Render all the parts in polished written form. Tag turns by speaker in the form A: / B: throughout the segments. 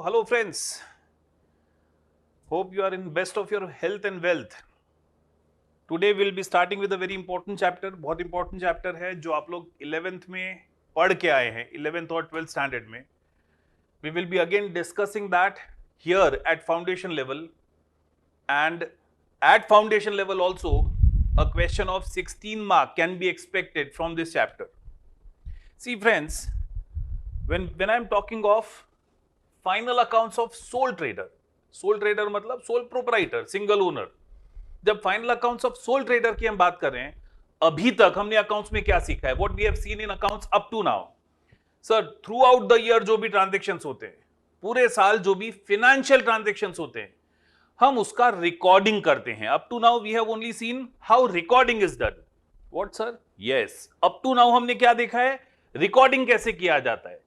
A: hello friends. Hope you are in best of your health and wealth. Today we'll be starting with a very important chapter. बहुत important chapter है जो आप लोग 11th में पढ़ के आए हैं, 11th और 12th standard में. We will be again discussing that here at foundation level, and at foundation level also a question of 16 mark can be expected from this chapter. See friends, when I'm talking of final accounts of soul trader मतलब sole proprietor, single owner. जब final accounts of soul trader की हम बात कर रहे हैं, अभी तक हमने अकाउंट्स में क्या सीखा है? What we have seen in accounts up to now. Sir, throughout the year जो भी ट्रांजेक्शंस होते हैं, पूरे साल जो भी फिनेंशियल ट्रांजेक्शंस होते हैं, हम उसका रिकॉर्डिंग करते हैं. Up to now we have only seen how recording is done. What sir? Yes, up to now हमने क्या देखा है? रिकॉर्डिंग कैसे किया जाता है.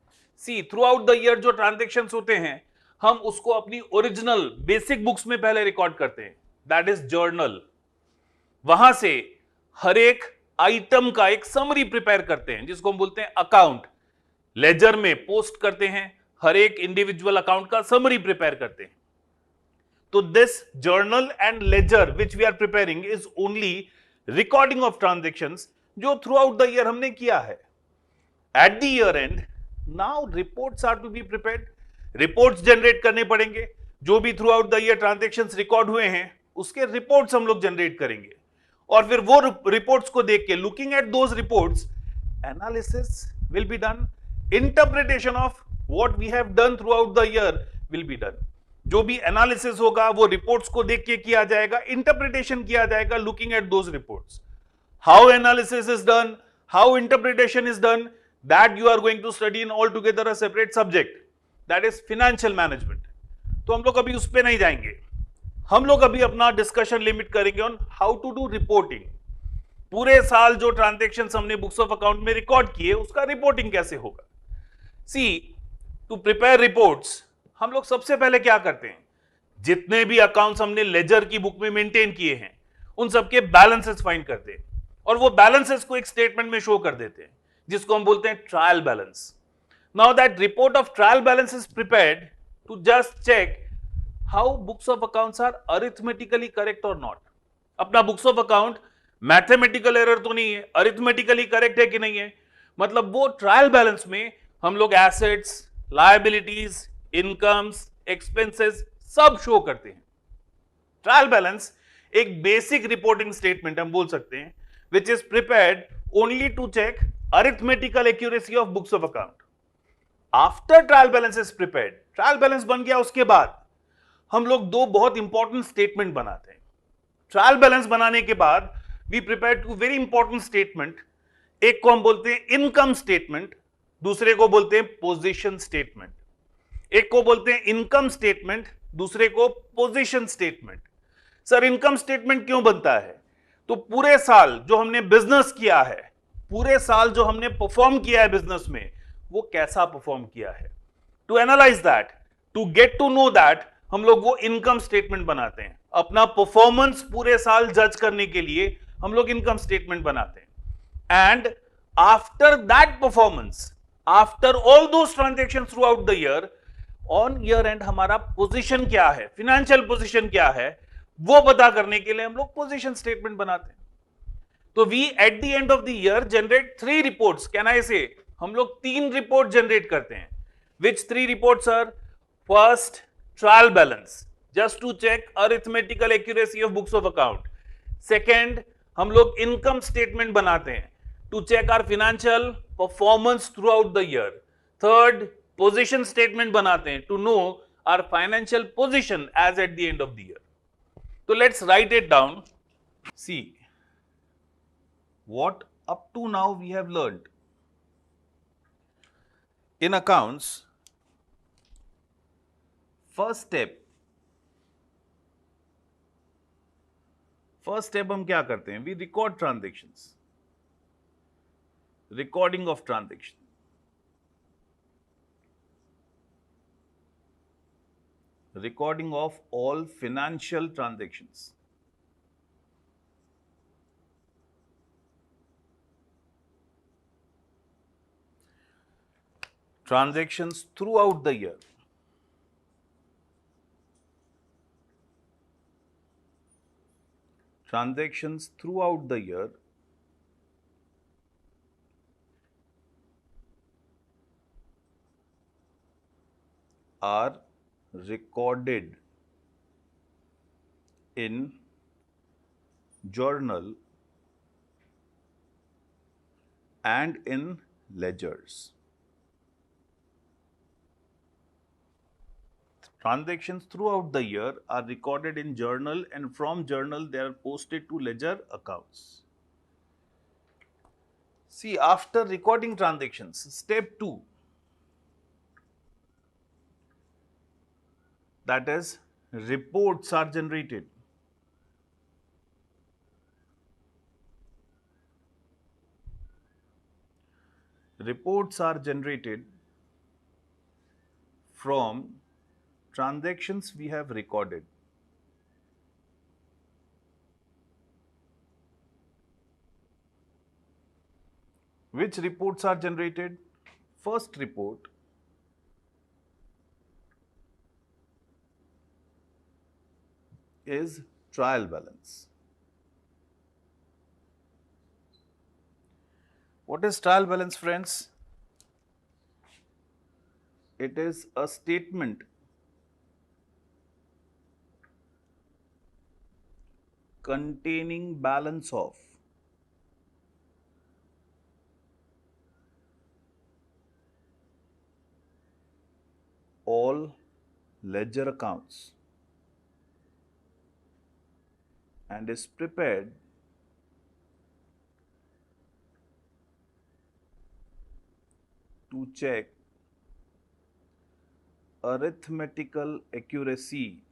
A: See, throughout the year जो ट्रांजेक्शंस होते हैं, हम उसको अपनी ओरिजिनल बेसिक बुक्स में पहले रिकॉर्ड करते हैं, दैट इज जर्नल. वहां से हर एक आइटम का एक समरी प्रिपेयर करते हैं जिसको हम बोलते हैं अकाउंट. लेजर में पोस्ट करते हैं, हर एक इंडिविजुअल अकाउंट का समरी प्रिपेयर करते हैं. तो this journal and ledger which we are preparing is only recording of transactions जो थ्रू आउट द ईयर हमने किया है. At the year end now reports are to be prepared. Reports generate करने पड़ेंगे. जो भी throughout the year transactions record हुए हैं उसके रिपोर्ट्स हम लोग जनरेट करेंगे, और फिर वो रिपोर्ट्स को देख के, looking at those reports, analysis will be done. Interpretation of what we have done throughout the year will be done. जो भी एनालिसिस होगा वो रिपोर्ट्स को देख के किया जाएगा, इंटरप्रिटेशन किया जाएगा looking at those reports. How analysis is done, how interpretation is done, that you are going to study in altogether a separate subject, that is financial management. तो हम लोग अभी उस पे नहीं जाएंगे. हम लोग अभी अपना डिस्कशन लिमिट करेंगे on how to do reporting. पूरे साल जो ट्रांजेक्शंस हमने बुक्स ऑफ अकाउंट में रिकॉर्ड किए उसका रिपोर्टिंग कैसे होगा. सी, टू प्रिपेयर रिपोर्ट्स हम लोग सबसे पहले क्या करते हैं, जितने भी अकाउंट्स हमने लेजर की बुक में मेंटेन किए हैं उन सबके बैलेंसेस फाइंड करते हैं, और वो बैलेंसेस को एक स्टेटमेंट में शो कर देते हैं जिसको हम बोलते हैं trial balance. Now that report of trial balance is prepared to just check how books of accounts are arithmetically correct और नॉट. अपना books of account mathematical error तो नहीं है, अरिथमेटिकली करेक्ट है कि नहीं है. मतलब वो ट्रायल बैलेंस में हम लोग एसेट्स, लायबिलिटीज, इनकम्स, एक्सपेंसेस सब शो करते हैं. ट्रायल बैलेंस एक बेसिक रिपोर्टिंग स्टेटमेंट हम बोल सकते हैं which is prepared only to check arithmetical accuracy of books of account. After trial balance is prepared, trial balance बन गया, उसके बाद हम लोग दो बहुत इंपॉर्टेंट स्टेटमेंट बनाते हैं. ट्रायल बैलेंस बनाने के बाद we prepare two very important statement. एक को हम बोलते हैं इनकम स्टेटमेंट, दूसरे को बोलते हैं पोजीशन स्टेटमेंट. एक को बोलते हैं इनकम स्टेटमेंट, दूसरे को position statement. Sir, income statement क्यों बनता है? तो पूरे साल जो हमने बिजनेस किया है, पूरे साल जो हमने परफॉर्म किया है बिजनेस में, वो कैसा परफॉर्म किया है, to analyse that, to get to know that, हम लोग वो इनकम स्टेटमेंट बनाते हैं. अपना परफॉर्मेंस पूरे साल जज करने के लिए हम लोग इनकम स्टेटमेंट बनाते हैं. And after that performance, after all those transactions through out the year, on year and हमारा पोजीशन क्या है, फिनेंशियल पोजीशन क्या है, वो पता करने के लिए हम लोग पोजीशन स्टेटमेंट बनाते हैं. तो we at the end of the year generate 3 reports. Can I say हम लोग 3 रिपोर्ट जनरेट करते हैं. Which 3 reports are? First, trial balance, just to check arithmetical accuracy of books of account. Second, हम लोग income statement बनाते हैं to check our financial performance throughout the year. Third, position statement बनाते हैं to know our financial position as at the end of the year. So let's write it down. See, what up to now we have learned in accounts. First step हम क्या करते हैं? We record transactions. Recording of transaction. Recording of all financial transactions. Transactions throughout the year. transactions throughout the year are recorded in journal and in ledgers. Transactions throughout the year are recorded in journal, and from journal they are posted to ledger accounts. See, after recording transactions, step 2, that is, reports are generated. Reports are generated from transactions we have recorded. Which reports are generated? First report is trial balance. What is trial balance, friends? It is a statement containing balance of all ledger accounts and is prepared to check arithmetical accuracy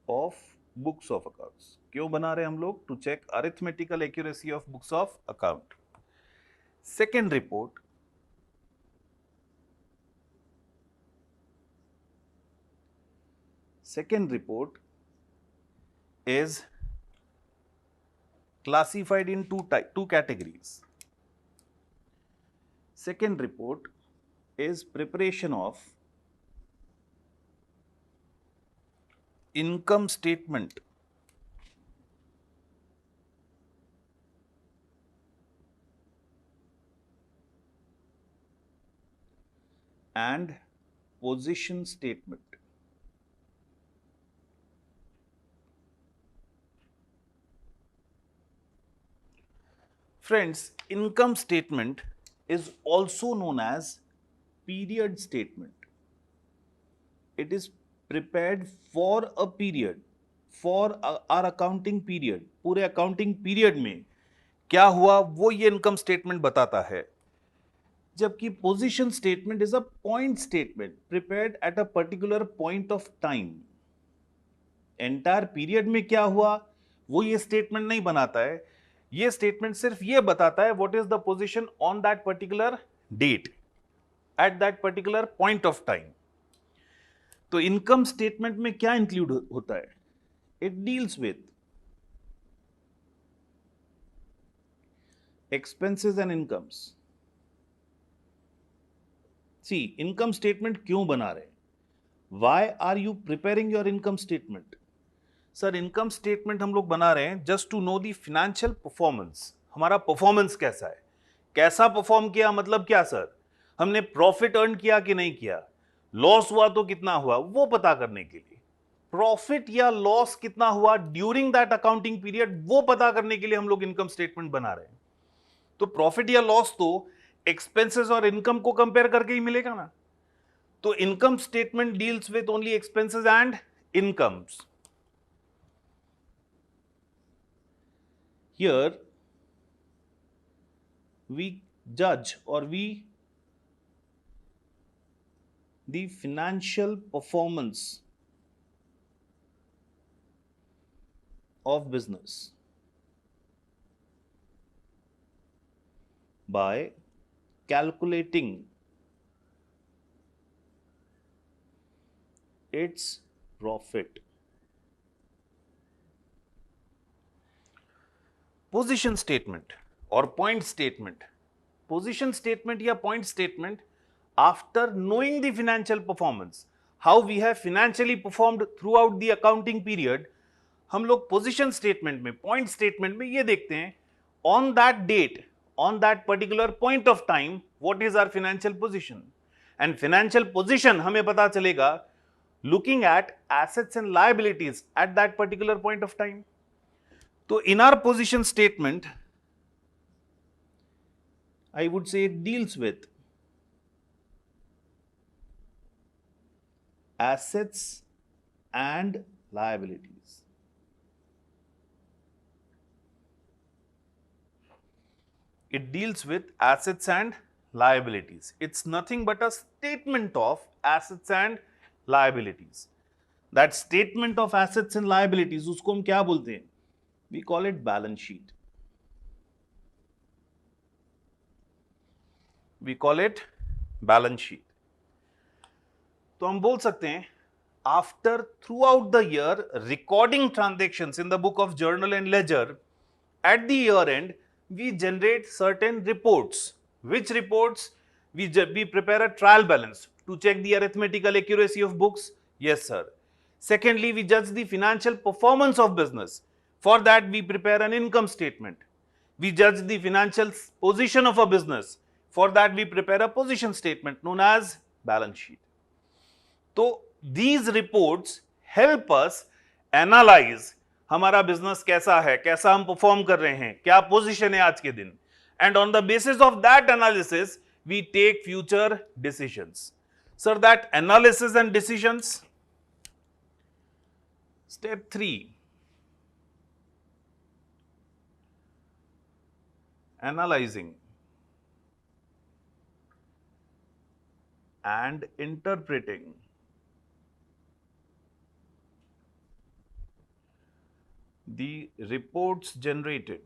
A: of books of accounts. क्यों बना रहे हैं हम लोग? To check arithmetical accuracy of books of account. Second report is classified in two categories. Second report is preparation of income statement and position statement. Friends, income statement is also known as period statement. It is prepared for a period, for our accounting period. पूरे accounting period में क्या हुआ वो ये income statement बताता है. जबकि position statement is a point statement prepared at a particular point of time. Entire period में क्या हुआ वो ये statement नहीं बनाता है. ये statement सिर्फ ये बताता है what is the position on that particular date at that particular point of time. तो इनकम स्टेटमेंट में क्या इंक्लूड होता है? It deals with expenses and incomes. See, income statement क्यों बना रहे? Why are you preparing your income statement? Sir, income statement हम लोग बना रहे हैं just to know the financial performance. हमारा परफॉर्मेंस कैसा है, कैसा परफॉर्म किया, मतलब क्या सर? हमने प्रॉफिट अर्न किया कि नहीं किया, लॉस हुआ तो कितना हुआ, वो पता करने के लिए. प्रॉफिट या लॉस कितना हुआ ड्यूरिंग दैट अकाउंटिंग पीरियड, वो पता करने के लिए हम लोग इनकम स्टेटमेंट बना रहे हैं. तो प्रॉफिट या लॉस तो एक्सपेंसेस और इनकम को कंपेयर करके ही मिलेगा ना. तो income statement deals with only expenses and incomes. Here we judge or we the financial performance of business by calculating its profit. Position statement और पॉइंट स्टेटमेंट. पोजीशन स्टेटमेंट या point statement after knowing the financial performance, how we have financially performed throughout the accounting period, हम लोग position statement में, point statement में ये देखते हैं on that date, on that particular point of time, what is our financial position. And financial position हमें पता चलेगा looking at assets and liabilities at that particular point of time. So in our position statement, I would say it deals with assets and liabilities. It deals with assets and liabilities. It's nothing but a statement of assets and liabilities. That statement of assets and liabilities, उसको हम क्या बोलते हैं? We call it balance sheet. We call it balance sheet. तो हम बोल सकते हैं after throughout the year recording transactions in the book of journal and ledger, at the year end we generate certain reports. Which reports? We prepare a trial balance to check the arithmetical accuracy of books. Yes sir. Secondly, we judge the financial performance of business. For that we prepare an income statement. We judge the financial position of a business. For that we prepare a position statement known as balance sheet. तो these reports help us analyze हमारा business कैसा है, कैसा हम perform कर रहे हैं, क्या पोजीशन है आज के दिन, and on the basis of that analysis we take future decisions. Sir that analysis and decisions. Step 3, analyzing and interpreting the reports generated.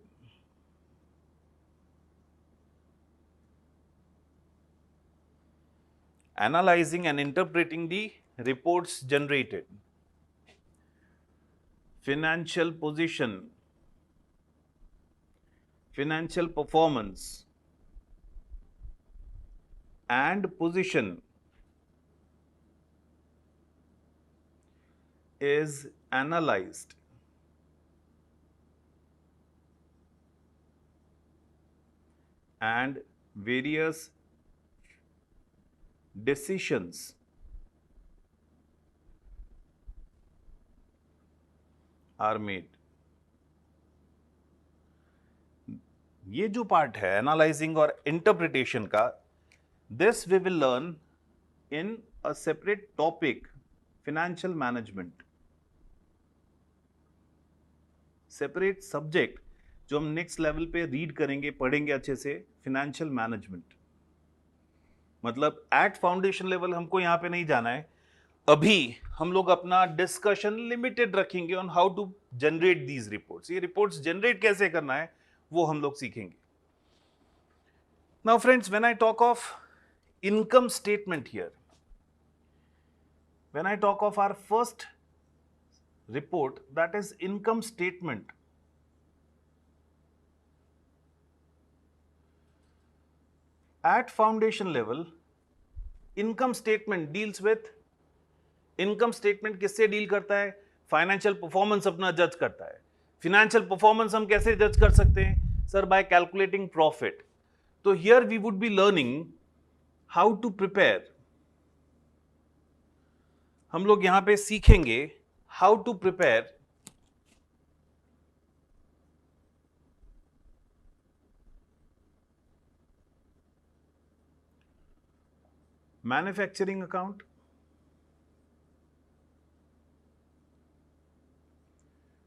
A: Analyzing and interpreting the reports generated. Financial position, financial performance, and position is analyzed and various decisions are made. ये जो part है analysing और interpretation का, this we will learn in a separate topic, financial management. Separate subject जो हम next level पे read करेंगे, पढ़ेंगे अच्छे से, फाइनेंशियल मैनेजमेंट. मतलब एट फाउंडेशन लेवल हमको यहां पे नहीं जाना है. अभी हम लोग अपना डिस्कशन लिमिटेड रखेंगे on how to generate these reports. ये रिपोर्ट्स जनरेट कैसे करना है वो हम लोग सीखेंगे. Now friends, when I talk of income statement here, when I talk of our first report, that is income statement. At foundation level, income statement deals with, income statement किससे deal करता है? फाइनेंशियल परफॉर्मेंस अपना जज करता है. Financial performance हम कैसे जज कर सकते हैं? Sir, by calculating profit. तो here we would be learning how to prepare. हम लोग यहां पे सीखेंगे how to prepare manufacturing account.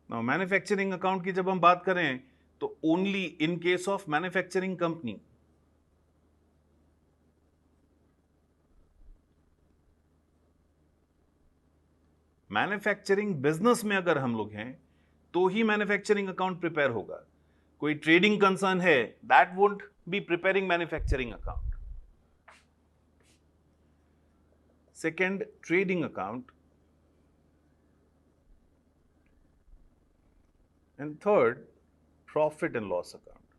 A: Now manufacturing account की जब हम बात करें तो only in case of manufacturing company. Manufacturing business में अगर हम लोग हैं तो ही मैन्युफैक्चरिंग अकाउंट प्रिपेयर होगा. कोई ट्रेडिंग कंसर्न है, that won't be preparing manufacturing account. Second, trading account. And third, profit and loss account.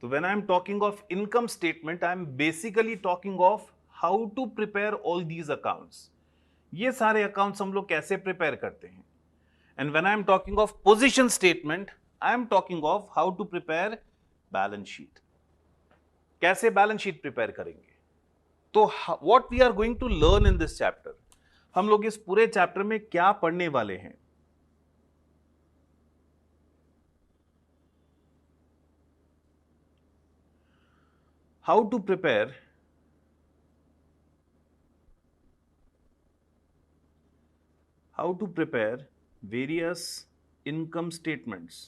A: तो when I am talking of income statement, I am basically talking of how to prepare all these accounts. ये सारे accounts हम लोग कैसे prepare करते हैं. And when I am talking of position statement, I am talking of how to prepare balance sheet. कैसे balance sheet prepare करेंगे. तो what we are going to learn in this chapter, हम लोग इस पूरे चैप्टर में क्या पढ़ने वाले हैं. How to prepare various income statements.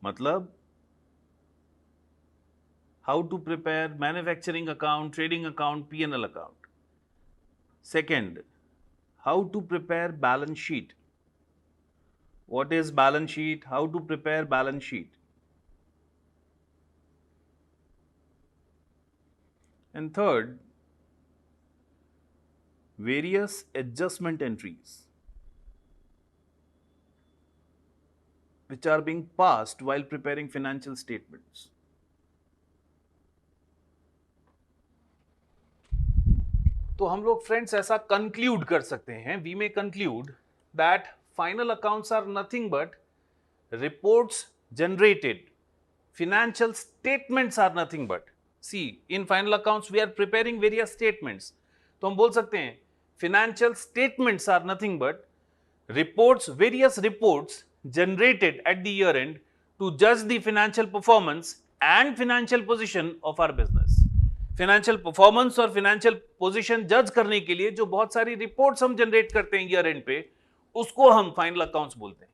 A: मतलब how to prepare manufacturing account, trading account, P&L account. Second, how to prepare balance sheet. What is balance sheet? How to prepare balance sheet. And third, various adjustment entries which are being passed while preparing financial statements. तो हम लोग friends ऐसा conclude कर सकते हैं, we may conclude that final accounts are nothing but reports generated, financial statements are nothing but, see in final accounts we are preparing various statements, तो हम बोल सकते हैं financial statements are nothing but reports, various reports generated at the year end to judge the financial performance and financial position of our business. Financial performance और financial position जज करने के लिए जो बहुत सारी रिपोर्ट्स हम जनरेट करते हैं ईयर एंड पे, उसको हम फाइनल अकाउंट्स बोलते हैं.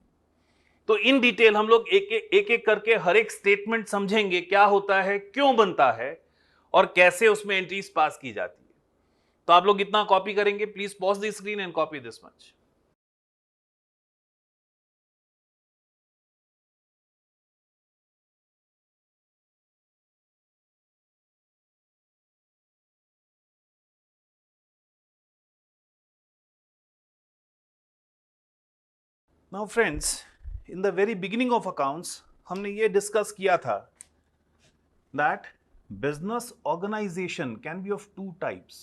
A: तो इन डिटेल हम लोग एक करके हर एक स्टेटमेंट समझेंगे, क्या होता है, क्यों बनता है और कैसे उसमें एंट्रीज पास की जाती है. तो आप लोग इतना कॉपी करेंगे, please pause the screen and copy this much. Now friends, in the very beginning of accounts हमने ये डिस्कस किया था that business organization can be of two types.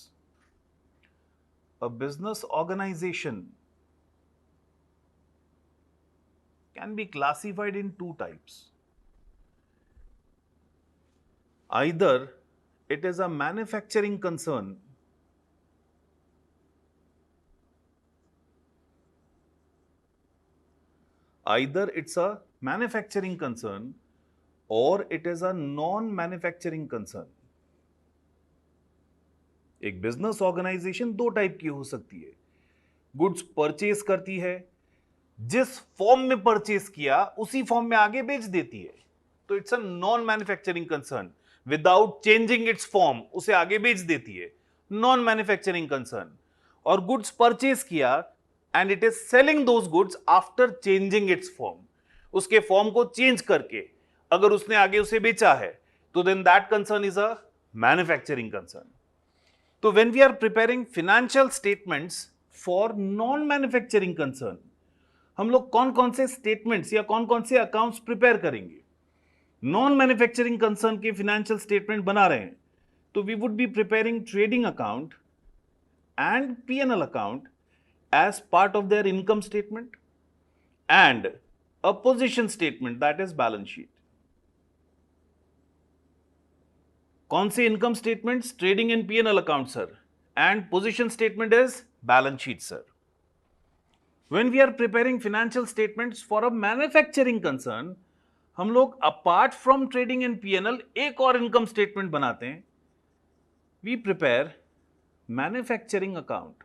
A: A business organization can be classified in two types. Either it is a manufacturing concern either it's a manufacturing concern or it is a non-manufacturing concern. एक business organisation दो type की हो सकती है. Goods purchase करती है, जिस form में परचेज किया उसी फॉर्म में आगे बेच देती है, तो it's a non manufacturing concern. Without changing it's form उसे आगे बेच देती है, नॉन मैन्युफैक्चरिंग कंसर्न. और गुड्स परचेज किया and it is selling those goods after changing its form. उसके फॉर्म को चेंज करके अगर उसने आगे उसे बेचा है, तो then that concern is a manufacturing concern. तो when we are preparing financial statements for non-manufacturing concern, हम लोग कौन कौन से स्टेटमेंट्स या कौन कौन से अकाउंट्स प्रिपेयर करेंगे. नॉन मैन्युफैक्चरिंग कंसर्न के फाइनेंशियल स्टेटमेंट बना रहे हैं, तो we would be preparing trading account and P&L account as part of their income statement and a position statement, that is balance sheet. कौन से income statements? Trading and P&L account sir, and position statement is balance sheet sir. When we are preparing financial statements for a manufacturing concern, हम लोग apart from trading and P&L एक और income statement बनाते हैं. We prepare manufacturing account.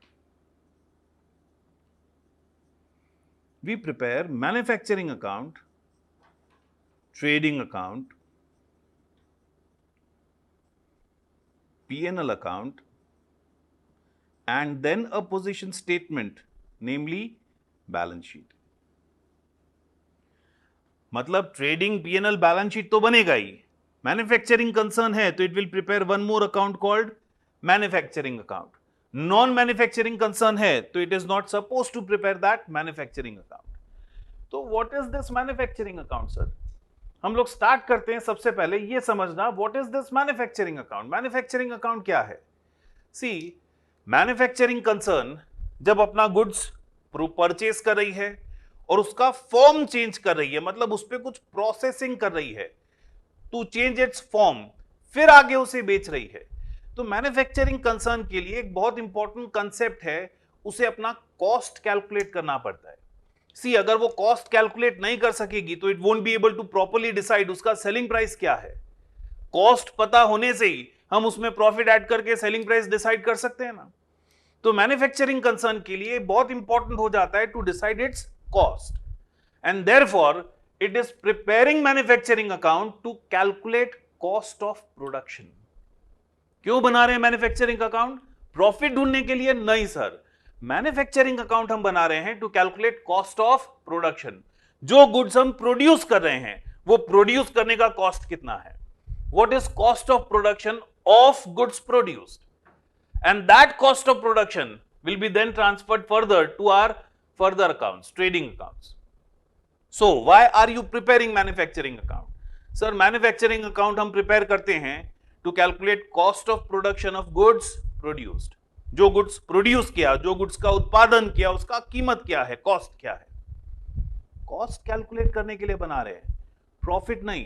A: We prepare manufacturing account, trading account, P&L account, and then a position statement, namely balance sheet. मतलब trading P&L balance sheet तो बनेगा ही, manufacturing concern है तो it will prepare one more account called manufacturing account. Non manufacturing concern है तो it is not suppose to prepare that manufacturing account. तो what is this manufacturing account sir? हम लोग स्टार्ट करते हैं सबसे पहले ये समझना what is this manufacturing account. Manufacturing account क्या है? सी, मैन्युफैक्चरिंग कंसर्न जब अपना गुड्स परचेज कर रही है और उसका फॉर्म चेंज कर रही है, मतलब उस पर कुछ प्रोसेसिंग कर रही है टू चेंज इट्स फॉर्म, फिर आगे उसे बेच रही है। तो मैन्युफैक्चरिंग कंसर्न के लिए एक बहुत इंपॉर्टेंट कंसेप्ट है, उसे अपना कॉस्ट कैलकुलेट करना पड़ता है। सी, अगर वो कॉस्ट कैलकुलेट नहीं कर सकेगी तो it won't be able to properly decide उसका सेलिंग प्राइस क्या है। कॉस्ट पता होने से ही हम उसमें प्रॉफिट ऐड करके सेलिंग प्राइस डिसाइड कर सकते हैं ना। तो मैन्युफैक्चरिंग कंसर्न के लिए बहुत इंपॉर्टेंट हो जाता है to decide its cost, and therefore it is preparing manufacturing account to calculate cost of production. क्यों बना रहे हैं मैन्युफैक्चरिंग अकाउंट? प्रॉफिट ढूंढने के लिए नहीं सर, मैन्युफैक्चरिंग अकाउंट हम बना रहे हैं to calculate cost of production. जो गुड्स हम प्रोड्यूस कर रहे हैं वो प्रोड्यूस करने का कॉस्ट कितना है, what is cost of production of goods produced, and that cost of production will be then transferred further to our further accounts, trading accounts. So why are you preparing manufacturing account? Sir, manufacturing account हम prepare करते हैं to calculate cost of production of goods produced. जो goods produce किया, जो goods का उत्पादन किया, उसका कीमत क्या है, कॉस्ट क्या है, कॉस्ट कैलकुलेट करने के लिए बना रहे हैं, प्रॉफिट नहीं,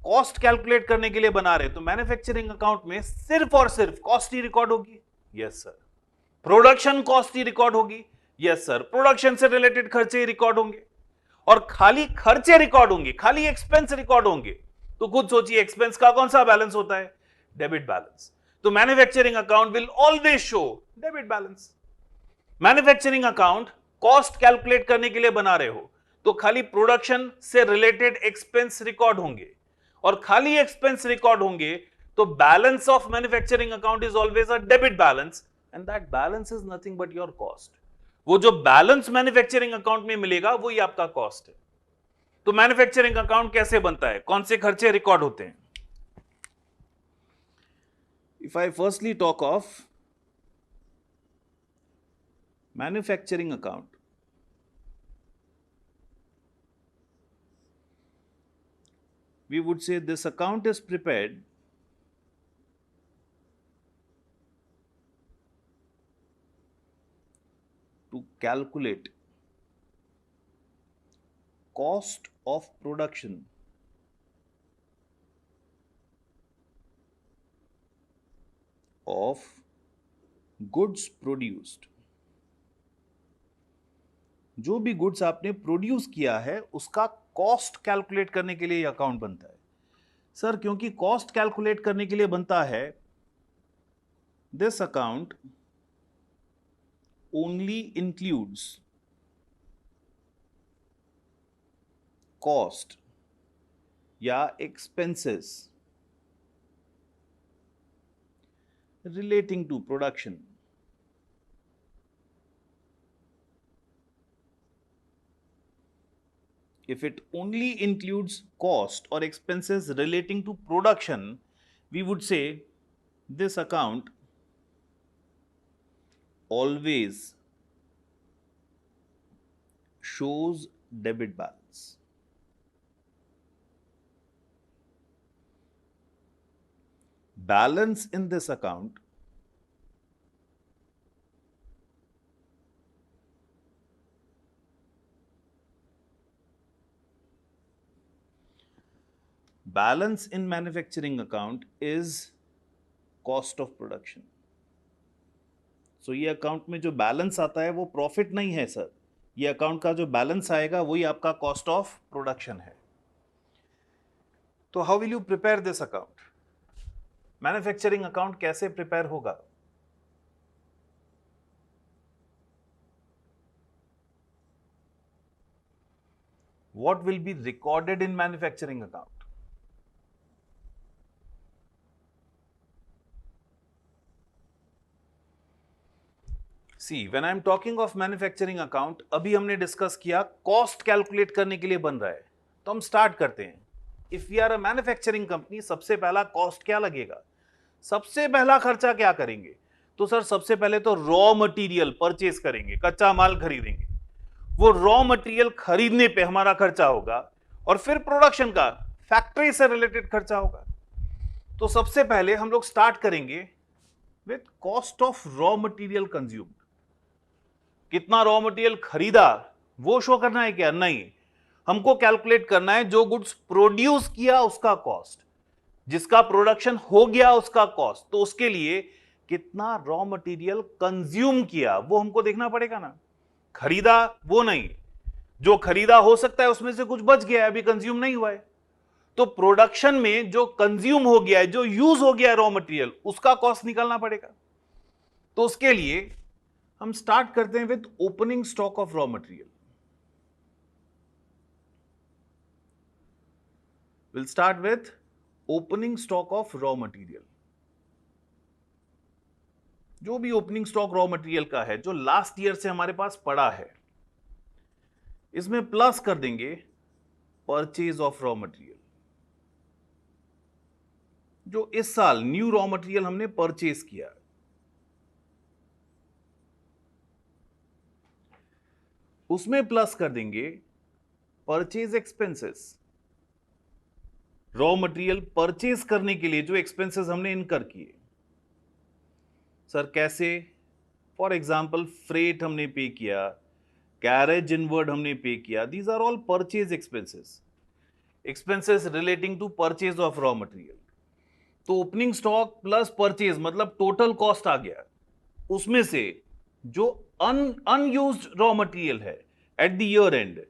A: कॉस्ट कैलकुलेट करने के लिए बना रहे। तो मैन्युफैक्चरिंग अकाउंट में सिर्फ और सिर्फ कॉस्ट ही रिकॉर्ड होगी, यस सर। प्रोडक्शन कॉस्ट ही रिकॉर्ड होगी, यस सर। प्रोडक्शन से रिलेटेड खर्चे ही रिकॉर्ड होंगे, और खाली खर्चे रिकॉर्ड होंगे, खाली एक्सपेंस रिकॉर्ड होंगे। तो खुद सोचिए एक्सपेंस का कौन सा बैलेंस होता है? Debit balance. तो manufacturing account will always show debit balance. Manufacturing account cost calculate करने के लिए बना रहे हो तो खाली प्रोडक्शन से रिलेटेड एक्सपेंस रिकॉर्ड होंगे, और खाली एक्सपेंस रिकॉर्ड होंगे तो balance of manufacturing account is always a debit balance, and that balance is nothing but your cost. वो जो बैलेंस मैन्युफैक्चरिंग अकाउंट में मिलेगा वही आपका कॉस्ट है। तो मैन्युफैक्चरिंग अकाउंट कैसे बनता है, कौन से खर्चे रिकॉर्ड होते हैं? If I firstly talk of manufacturing account, we would say this account is prepared to calculate cost of production of goods produced. जो भी गुड्स आपने प्रोड्यूस किया है उसका कॉस्ट कैलकुलेट करने के लिए अकाउंट बनता है सर। क्योंकि कॉस्ट कैलकुलेट करने के लिए बनता है, this account only includes cost या expenses relating to production. If it only includes cost or expenses relating to production, we would say this account always shows debit balance. Balance in this account balance in manufacturing account is cost of production. So ये account में जो balance आता है वो profit नहीं है sir, ये account का जो बैलेंस आएगा वही आपका कॉस्ट ऑफ प्रोडक्शन है। तो how will you prepare this account? Manufacturing account कैसे प्रिपेयर होगा? What will be recorded in manufacturing account? See, when I am talking of manufacturing account, अभी हमने डिस्कस किया कॉस्ट कैलकुलेट करने के लिए बन रहा है, तो हम स्टार्ट करते हैं। If we are a manufacturing company, सबसे पहला कॉस्ट क्या लगेगा, सबसे पहला खर्चा क्या करेंगे? तो सर सबसे पहले तो रॉ मटेरियल परचेज करेंगे, कच्चा माल खरीदेंगे। वो रॉ मटेरियल खरीदने पे हमारा खर्चा होगा, और फिर प्रोडक्शन का फैक्ट्री से रिलेटेड खर्चा होगा। तो सबसे पहले हम लोग स्टार्ट करेंगे with cost of raw material consumed. कितना रॉ मटेरियल खरीदा वो शो करना है क्या? नहीं, हमको कैलकुलेट करना है जो गुड्स प्रोड्यूस किया उसका कॉस्ट, जिसका प्रोडक्शन हो गया उसका कॉस्ट। तो उसके लिए कितना रॉ मटेरियल कंज्यूम किया वो हमको देखना पड़ेगा ना। खरीदा वो नहीं, जो खरीदा हो सकता है उसमें से कुछ बच गया है, अभी कंज्यूम नहीं हुआ है। तो प्रोडक्शन में जो कंज्यूम हो गया है, जो यूज हो गया है रॉ मटेरियल, उसका कॉस्ट निकालना पड़ेगा। तो उसके लिए हम स्टार्ट करते हैं with opening stock of raw material. Will start with opening stock of raw material. जो भी ओपनिंग स्टॉक रॉ मटेरियल का है जो लास्ट ईयर से हमारे पास पड़ा है, इसमें प्लस कर देंगे परचेज ऑफ रॉ मटेरियल। जो इस साल न्यू रॉ मटेरियल हमने परचेज किया, उसमें प्लस कर देंगे purchase expenses. Raw material purchase करने के लिए जो एक्सपेंसेस हमने इनकर किए। सर कैसे? फॉर एग्जाम्पल फ्रेट हमने पे किया, कैरेज इनवर्ड हमने पे किया, these are all purchase expenses, expenses relating to purchase of raw material. तो ओपनिंग स्टॉक प्लस परचेज मतलब टोटल कॉस्ट आ गया। उसमें से जो अनयूज्ड रॉ मटेरियल है at the year end,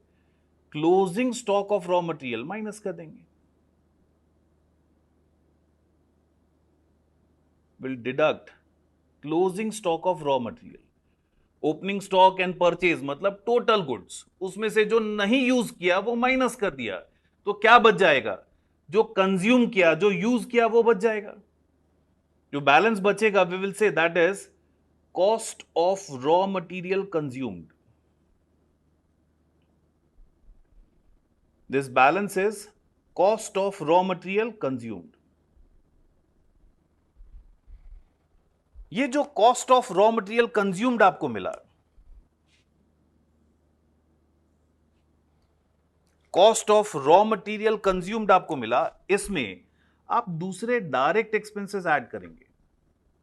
A: closing stock of raw material minus कर देंगे। Will deduct closing stock of raw material. Opening stock and purchase मतलब टोटल गुड्स, उसमें से जो नहीं यूज किया वो माइनस कर दिया। तो क्या बच जाएगा? जो कंज्यूम किया, जो यूज किया वो बच जाएगा। जो बैलेंस बचेगा we will say that is cost of raw material consumed. This balance is cost of raw material consumed. ये जो cost of raw material consumed आपको मिला, cost of raw material consumed आपको मिला, इसमें आप दूसरे डायरेक्ट एक्सपेंसेस ऐड करेंगे।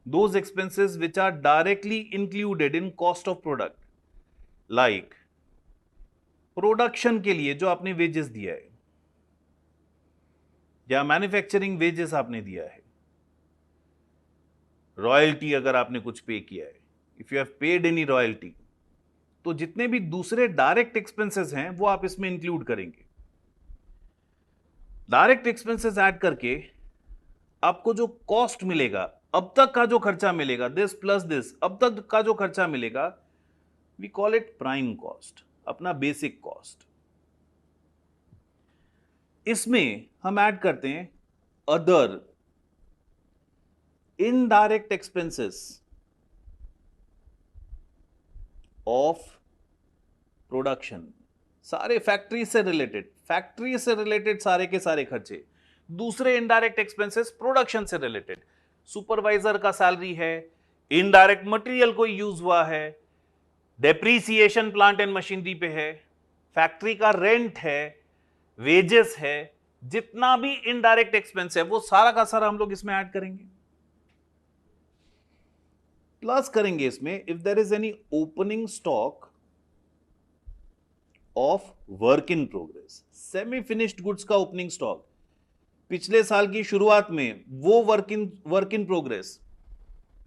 A: Those expenses which are directly included in cost of product, like production के लिए जो आपने वेजेस दिया है या मैन्युफैक्चरिंग वेजेस आपने दिया है, रॉयल्टी अगर आपने कुछ पे किया है, if you have paid any royalty, तो जितने भी दूसरे डायरेक्ट एक्सपेंसेस हैं वो आप इसमें इंक्लूड करेंगे। डायरेक्ट एक्सपेंसेस ऐड करके आपको जो कॉस्ट मिलेगा, अब तक का जो खर्चा मिलेगा, दिस प्लस दिस, अब तक का जो खर्चा मिलेगा, we call it prime cost, अपना बेसिक कॉस्ट। इसमें हम ऐड करते हैं other indirect expenses of production. सारे फैक्ट्री से रिलेटेड सारे के सारे खर्चे। दूसरे इनडायरेक्ट एक्सपेंसेस प्रोडक्शन से रिलेटेड, सुपरवाइजर का सैलरी है, इनडायरेक्ट मटेरियल कोई यूज हुआ है, डेप्रीसिएशन प्लांट एंड मशीनरी पे है, फैक्ट्री का रेंट है, वेजेस है, जितना भी इनडायरेक्ट एक्सपेंस है वो सारा का सारा हम लोग इसमें ऐड करेंगे। प्लस करेंगे इसमें if there is any opening stock of work in progress, semi finished goods का ओपनिंग स्टॉक, पिछले साल की शुरुआत में वो वर्क इन प्रोग्रेस,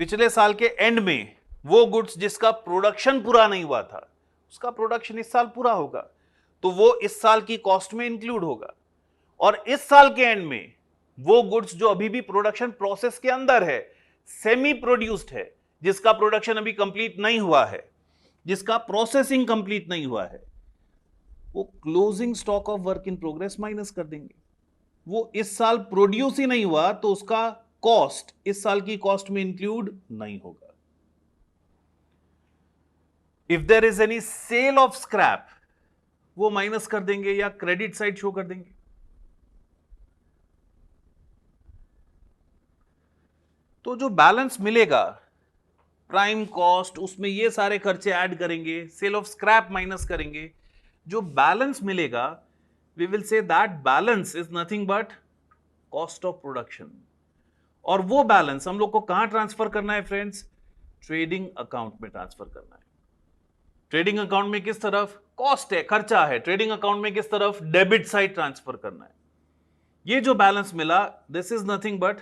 A: पिछले साल के एंड में वो गुड्स जिसका प्रोडक्शन पूरा नहीं हुआ था, उसका प्रोडक्शन इस साल पूरा होगा, तो वो इस साल की कॉस्ट में इंक्लूड होगा। और इस साल के एंड में वो गुड्स जो अभी भी प्रोडक्शन प्रोसेस के अंदर है, सेमी प्रोड्यूस्ड है, जिसका प्रोडक्शन अभी कंप्लीट नहीं हुआ है, जिसका प्रोसेसिंग कंप्लीट नहीं हुआ है, वो closing stock of work in progress minus कर देंगे। वो इस साल प्रोड्यूस ही नहीं हुआ तो उसका कॉस्ट इस साल की कॉस्ट में इंक्लूड नहीं होगा। If there is any sale of scrap, वो माइनस कर देंगे या क्रेडिट साइड शो कर देंगे। तो जो बैलेंस मिलेगा प्राइम कॉस्ट, उसमें ये सारे खर्चे ऐड करेंगे, सेल ऑफ स्क्रैप माइनस करेंगे, जो बैलेंस मिलेगा we will say that balance is nothing but cost of production. और वो बैलेंस हम लोग को कहां ट्रांसफर करना है फ्रेंड्स? ट्रेडिंग अकाउंट में ट्रांसफर करना है। ट्रेडिंग अकाउंट में किस तरफ? कॉस्ट है, खर्चा है। ट्रेडिंग अकाउंट में किस तरफ? डेबिट साइड ट्रांसफर करना है। ये जो बैलेंस मिला, this is nothing but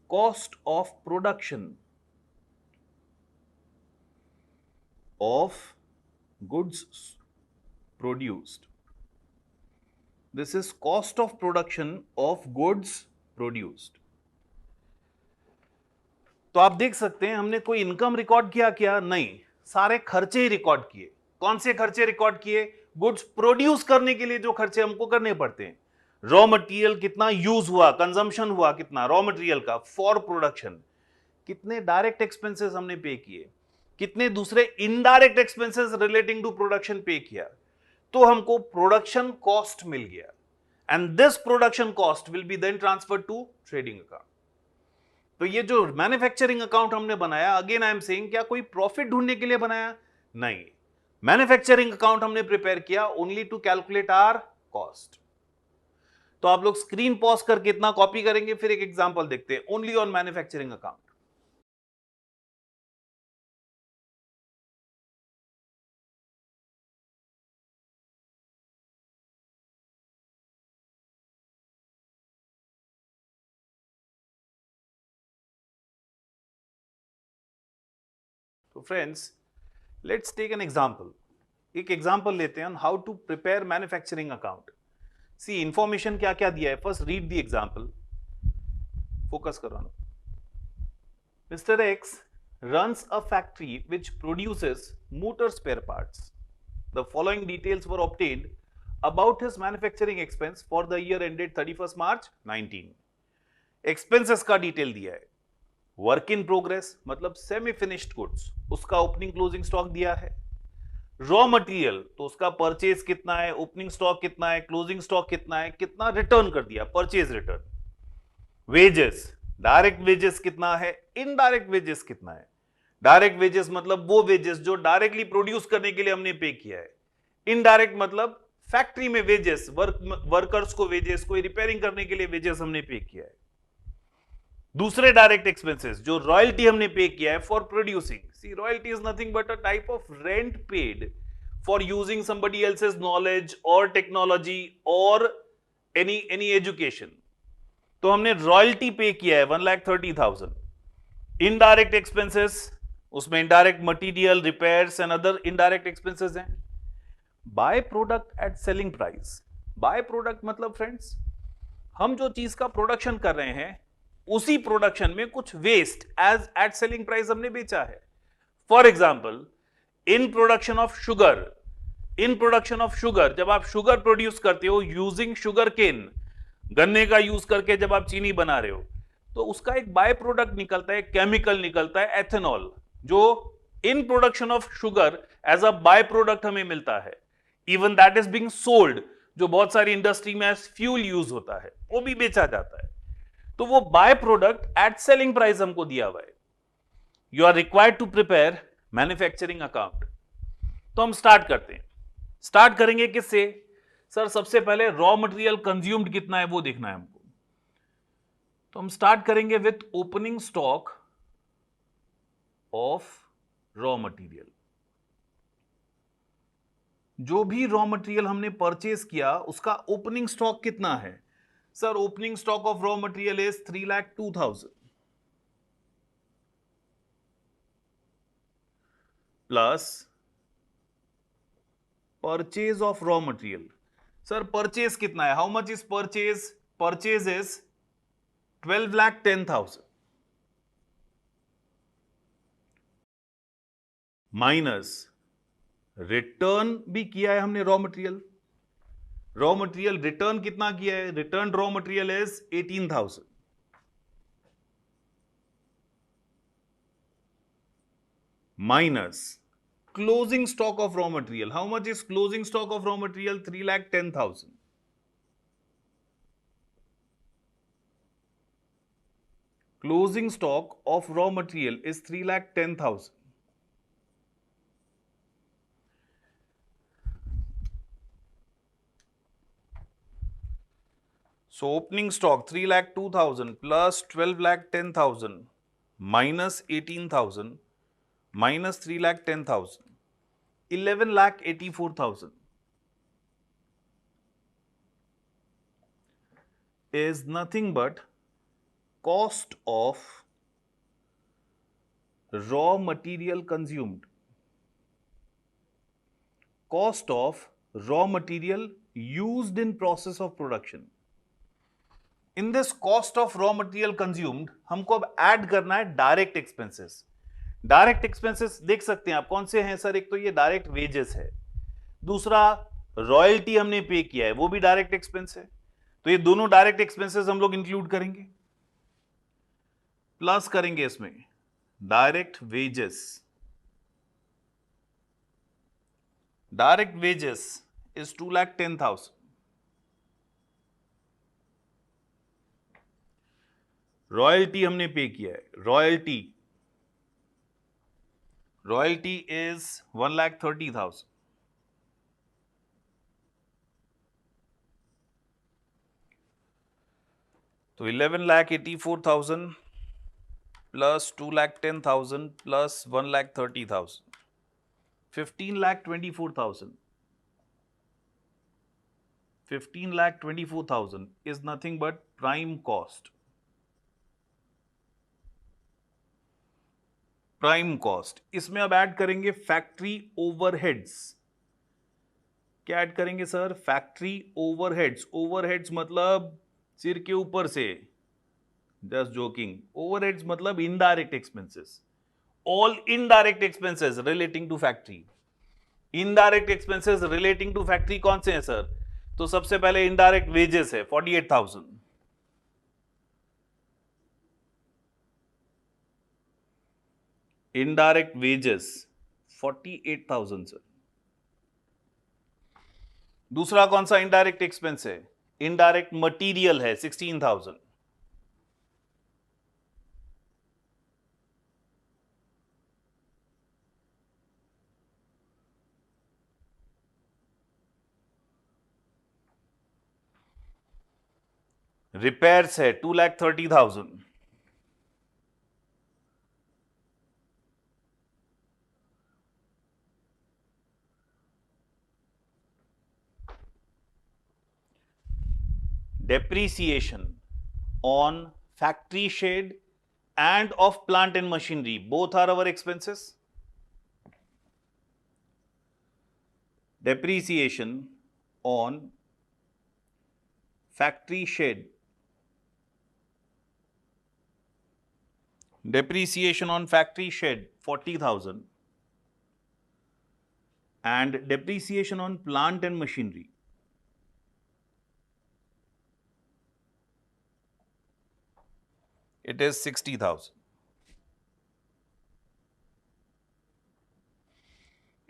A: cost of production of goods produced. This is cost of production of goods produced. तो आप देख सकते हैं हमने कोई इनकम रिकॉर्ड किया क्या? नहीं, सारे खर्चे ही रिकॉर्ड किए। कौन से खर्चे रिकॉर्ड किए? गुड्स प्रोड्यूस करने के लिए जो खर्चे हमको करने पड़ते हैं। रॉ मटेरियल कितना यूज हुआ, कंजम्पशन हुआ कितना रॉ मटेरियल का फॉर प्रोडक्शन, कितने डायरेक्ट एक्सपेंसेस हमने पे किए, कितने दूसरे indirect expenses relating to production pay किया, तो हमको प्रोडक्शन कॉस्ट मिल गया। And this production cost will be then transfer to trading account. तो ये जो मैन्युफैक्चरिंग अकाउंट हमने बनाया, अगेन आई एम सेइंग, क्या कोई प्रॉफिट ढूंढने के लिए बनाया? नहीं, मैन्युफैक्चरिंग अकाउंट हमने प्रिपेयर किया only to calculate our cost. तो आप लोग स्क्रीन पॉज करके इतना कॉपी करेंगे, फिर एक एग्जांपल देखते हैं ओनली ऑन मैन्युफैक्चरिंग अकाउंट। तो friends, let's take an example. एक एग्जांपल लेते हैं how to prepare manufacturing account. See, information क्या क्या दिया है, first read the example, focus करो ना। Mr. X runs a factory which produces motor spare parts. The following details were obtained about his manufacturing expense for the year ended 31st March 19. Expenses का detail दिया है। Work in progress मतलब semi finished goods, उसका opening closing stock दिया है। Raw material, तो उसका purchase कितना है, ओपनिंग स्टॉक कितना है, क्लोजिंग स्टॉक कितना है, कितना रिटर्न कर दिया, purchase return. Wages, direct wages कितना है, इनडायरेक्ट वेजेस कितना है। डायरेक्ट वेजेस मतलब वो वेजेस जो डायरेक्टली प्रोड्यूस करने के लिए हमने पे किया है। इनडायरेक्ट मतलब फैक्ट्री में वेजेस, वर्कर्स को वेजेस, कोई रिपेयरिंग करने के लिए वेजेस हमने पे किया है। दूसरे डायरेक्ट एक्सपेंसेस जो रॉयल्टी हमने पे किया है for producing. See, royalty is nothing but a type of rent paid for using somebody else's knowledge और टेक्नोलॉजी और एनी एजुकेशन। तो हमने रॉयल्टी पे किया है 1,30,000। इनडायरेक्ट एक्सपेंसेस, उसमें indirect material, repairs and other indirect expenses हैं। By product at selling price. By product मतलब friends, हम जो चीज का प्रोडक्शन कर रहे हैं उसी प्रोडक्शन में कुछ waste as at selling price हमने बेचा है। For example, in production of sugar, in production of sugar, जब आप शुगर प्रोड्यूस करते हो यूजिंग शुगर केन, गन्ने का यूज करके जब आप चीनी बना रहे हो, तो उसका एक बाय प्रोडक्ट निकलता है, केमिकल निकलता है एथेनॉल, जो in production of sugar as a by product हमें मिलता है। Even that is being sold, जो बहुत सारी इंडस्ट्री में एज फ्यूल यूज होता है, वो भी बेचा जाता है। तो वो by product at selling price हमको दिया हुआ है। You are required to prepare manufacturing account. तो हम स्टार्ट करते हैं। स्टार्ट करेंगे किससे? सर, सबसे पहले रॉ मटेरियल कंज्यूम्ड कितना है वो देखना है हमको। तो हम स्टार्ट करेंगे with opening stock of raw material. जो भी रॉ मटेरियल हमने परचेज किया उसका ओपनिंग स्टॉक कितना है? Sir, opening stock of raw material is 3,02,000 plus purchase of raw material. Sir, purchase कितना है? How much is purchase? Purchase is 12,10,000 minus return भी किया है हमने raw material. Raw material return कितना किया है? Return raw material is 18,000 minus closing stock of raw material. How much is closing stock of raw material? 3,10,000 closing stock of raw material is 3,10,000 So opening stock 3,02,000 plus 12,10,000 minus 18,000 minus 3,10,000, 11,84,000 is nothing but cost of raw material consumed. Cost of raw material used in process of production. In this cost of raw material consumed हमको अब add करना है direct expenses. Direct expenses देख सकते हैं आप कौन से हैं सर. एक तो ये डायरेक्ट वेजेस है, दूसरा रॉयल्टी हमने पे किया है वो भी डायरेक्ट एक्सपेंस है. तो ये दोनों डायरेक्ट एक्सपेंसेस हम लोग इंक्लूड करेंगे, प्लस करेंगे इसमें direct wages. Direct wages is 2,10,000. Royalty हमने पे किया है, रॉयल्टी इज 1,30,000. तो 11,84,000 plus 2,10,000 plus 1,30,000, 15,24,000. 15,24,000 is nothing but prime cost. Prime cost. इसमें अब ऐड करेंगे फैक्ट्री ओवरहेड्स. क्या ऐड करेंगे सर? Factory overheads. ओवरहेड्स मतलब सिर के ऊपर से, जस्ट जोकिंग. ओवरहेड्स मतलब indirect expenses. All indirect expenses relating to factory. Indirect expenses relating to factory कौन से हैं सर? तो सबसे पहले इनडायरेक्ट वेजेस है 48,000. Indirect wages 48,000 sir. दूसरा कौन सा इनडायरेक्ट एक्सपेंस है? इनडायरेक्ट मटीरियल है 16,000. रिपेयर्स है 2,30,000. Depreciation on factory shed and of plant and machinery, both are our expenses. Depreciation on factory shed, depreciation on factory shed 40,000 and depreciation on plant and machinery it is 60,000.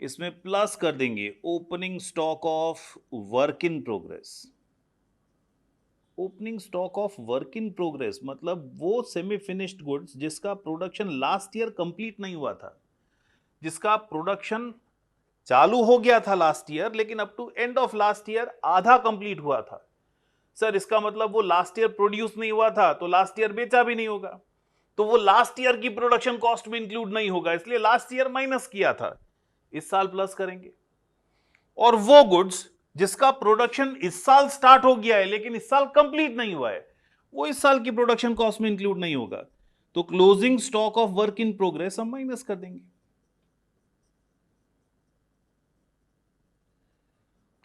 A: इसमें plus कर देंगे opening stock of work in progress. Opening stock of work in progress मतलब वो semi finished goods जिसका production last year complete नहीं हुआ था, जिसका प्रोडक्शन चालू हो गया था लास्ट ईयर लेकिन up to end of last year आधा कंप्लीट हुआ था. सर इसका मतलब वो लास्ट ईयर प्रोड्यूस नहीं हुआ था तो लास्ट ईयर बेचा भी नहीं होगा, तो वो लास्ट ईयर की प्रोडक्शन कॉस्ट में इंक्लूड नहीं होगा, इसलिए लास्ट ईयर माइनस किया था, इस साल प्लस करेंगे. और वो गुड्स जिसका प्रोडक्शन इस साल स्टार्ट हो गया है लेकिन इस साल कंप्लीट नहीं हुआ है, वो इस साल की प्रोडक्शन कॉस्ट में इंक्लूड नहीं होगा, तो closing stock of work in progress हम माइनस कर देंगे.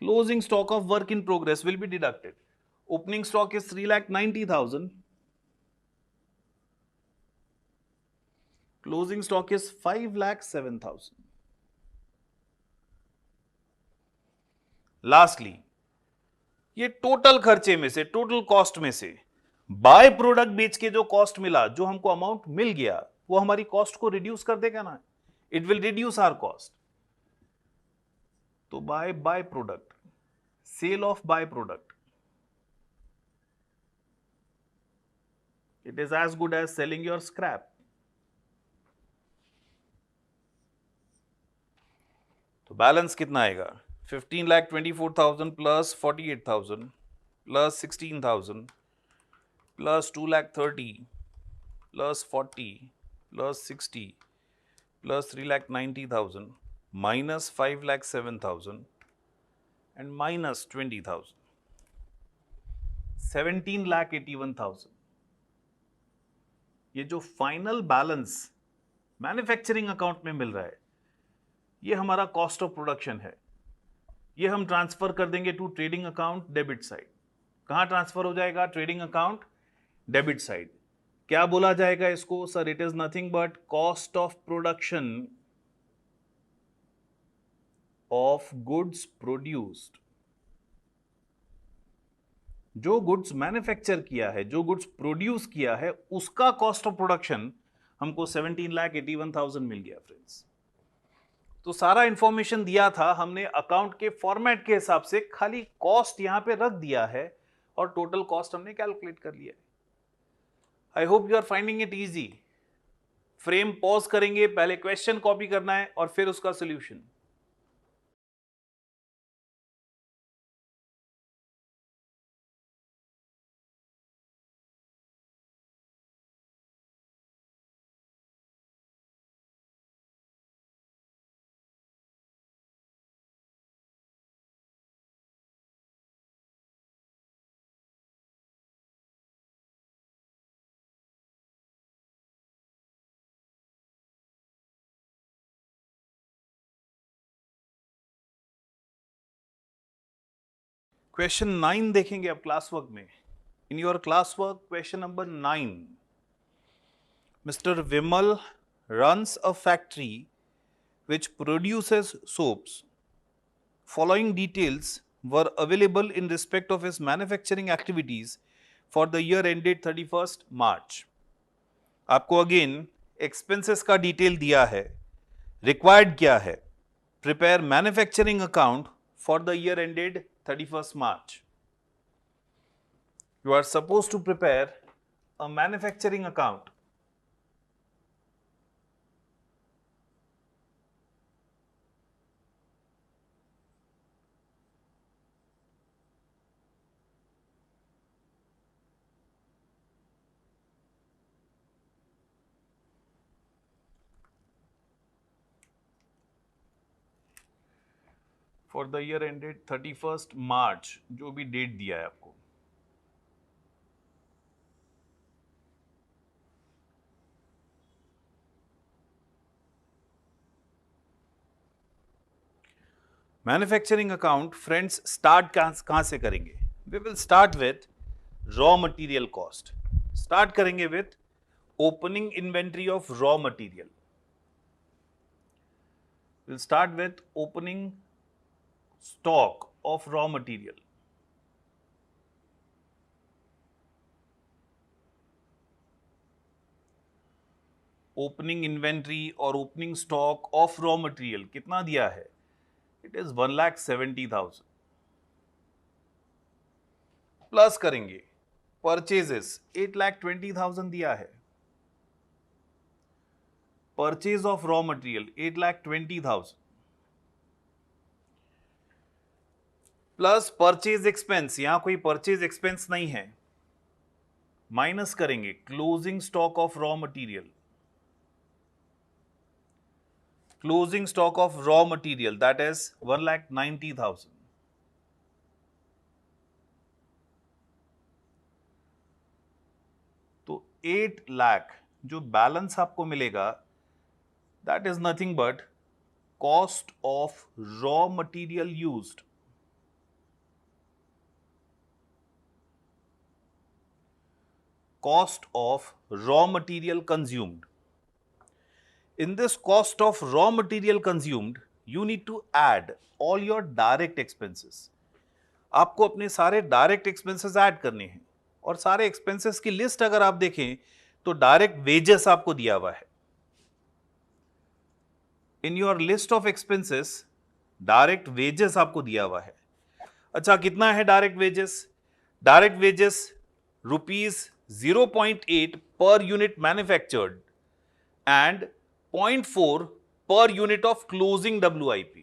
A: Closing stock of work in progress will be deducted. Opening stock is 3,90,000. Closing stock is 5,07,000. Lastly ये टोटल खर्चे में से, टोटल कॉस्ट में से बाय प्रोडक्ट बेच के जो कॉस्ट मिला, जो हमको अमाउंट मिल गया, वो हमारी कॉस्ट को रिड्यूस कर देगा ना. It will reduce our cost. तो by product, sale of by product, it is as good as selling your scrap. तो बैलेंस कितना आएगा? 15,24,000 plus 48,000 plus 16,000 plus 2,30,000 plus 40 plus 60 plus 3,90,000 minus 5,07,000 and minus 20,000, 17,81,000। ये जो फाइनल बैलेंस मैन्युफैक्चरिंग अकाउंट में मिल रहा है, ये हमारा कॉस्ट ऑफ प्रोडक्शन है। ये हम ट्रांसफर कर देंगे to trading account debit side. कहां ट्रांसफर हो जाएगा? Trading account debit side. क्या बोला जाएगा इसको? Sir it is nothing but cost of production of goods produced. जो गुड्स मैन्युफैक्चर किया है, जो गुड्स प्रोड्यूस किया है, उसका कॉस्ट ऑफ प्रोडक्शन हमको 17,81,000 मिल गया फ्रेंड्स। तो सारा इंफॉर्मेशन दिया था हमने अकाउंट के फॉर्मेट के हिसाब से, खाली कॉस्ट यहां पे रख दिया है और टोटल कॉस्ट हमने कैलकुलेट कर लिया है। I hope you are finding it easy. Frame pause करेंगे, पहले क्वेश्चन कॉपी करना है और फिर उसका सोल्यूशन। क्वेश्चन 9 देखेंगे अब क्लास वर्क में। In your class work question number 9, mister Vimal runs a factory which produces soaps. Following details were available in respect of his manufacturing activities for the year ended 31st March. आपको again expenses का detail दिया है। Required क्या है? Prepare manufacturing account for the year ended 31st March. You are supposed to prepare a manufacturing account for the year ended 31st March, जो भी date दिया है आपको। मैन्युफैक्चरिंग अकाउंट फ्रेंड्स स्टार्ट कहां से करेंगे? We will start with raw material cost. Start करेंगे with opening inventory of raw material. Will start with opening stock of raw material. Opening inventory और opening stock of raw material कितना दिया है? It is 1,70,000। Plus करेंगे purchases, 8,20,000 दिया है। Purchase of raw material 8,20,000 plus purchase expense, यहां कोई purchase expense नहीं है, माइनस करेंगे closing stock of raw material. Closing stock of raw material that is 1,90,000। तो 8 लाख जो बैलेंस आपको मिलेगा that is nothing but cost of raw material used. Cost of raw material consumed. In this cost of raw material consumed, you need to add all your direct expenses. आपको अपने सारे direct expenses add करने हैं और सारे expenses की list अगर आप देखें तो डायरेक्ट वेजेस आपको दिया हुआ है। In your list of expenses direct wages आपको दिया हुआ है। अच्छा, कितना है direct wages? Direct wages rupees 0.8 per unit manufactured and 0.4 per unit of closing WIP.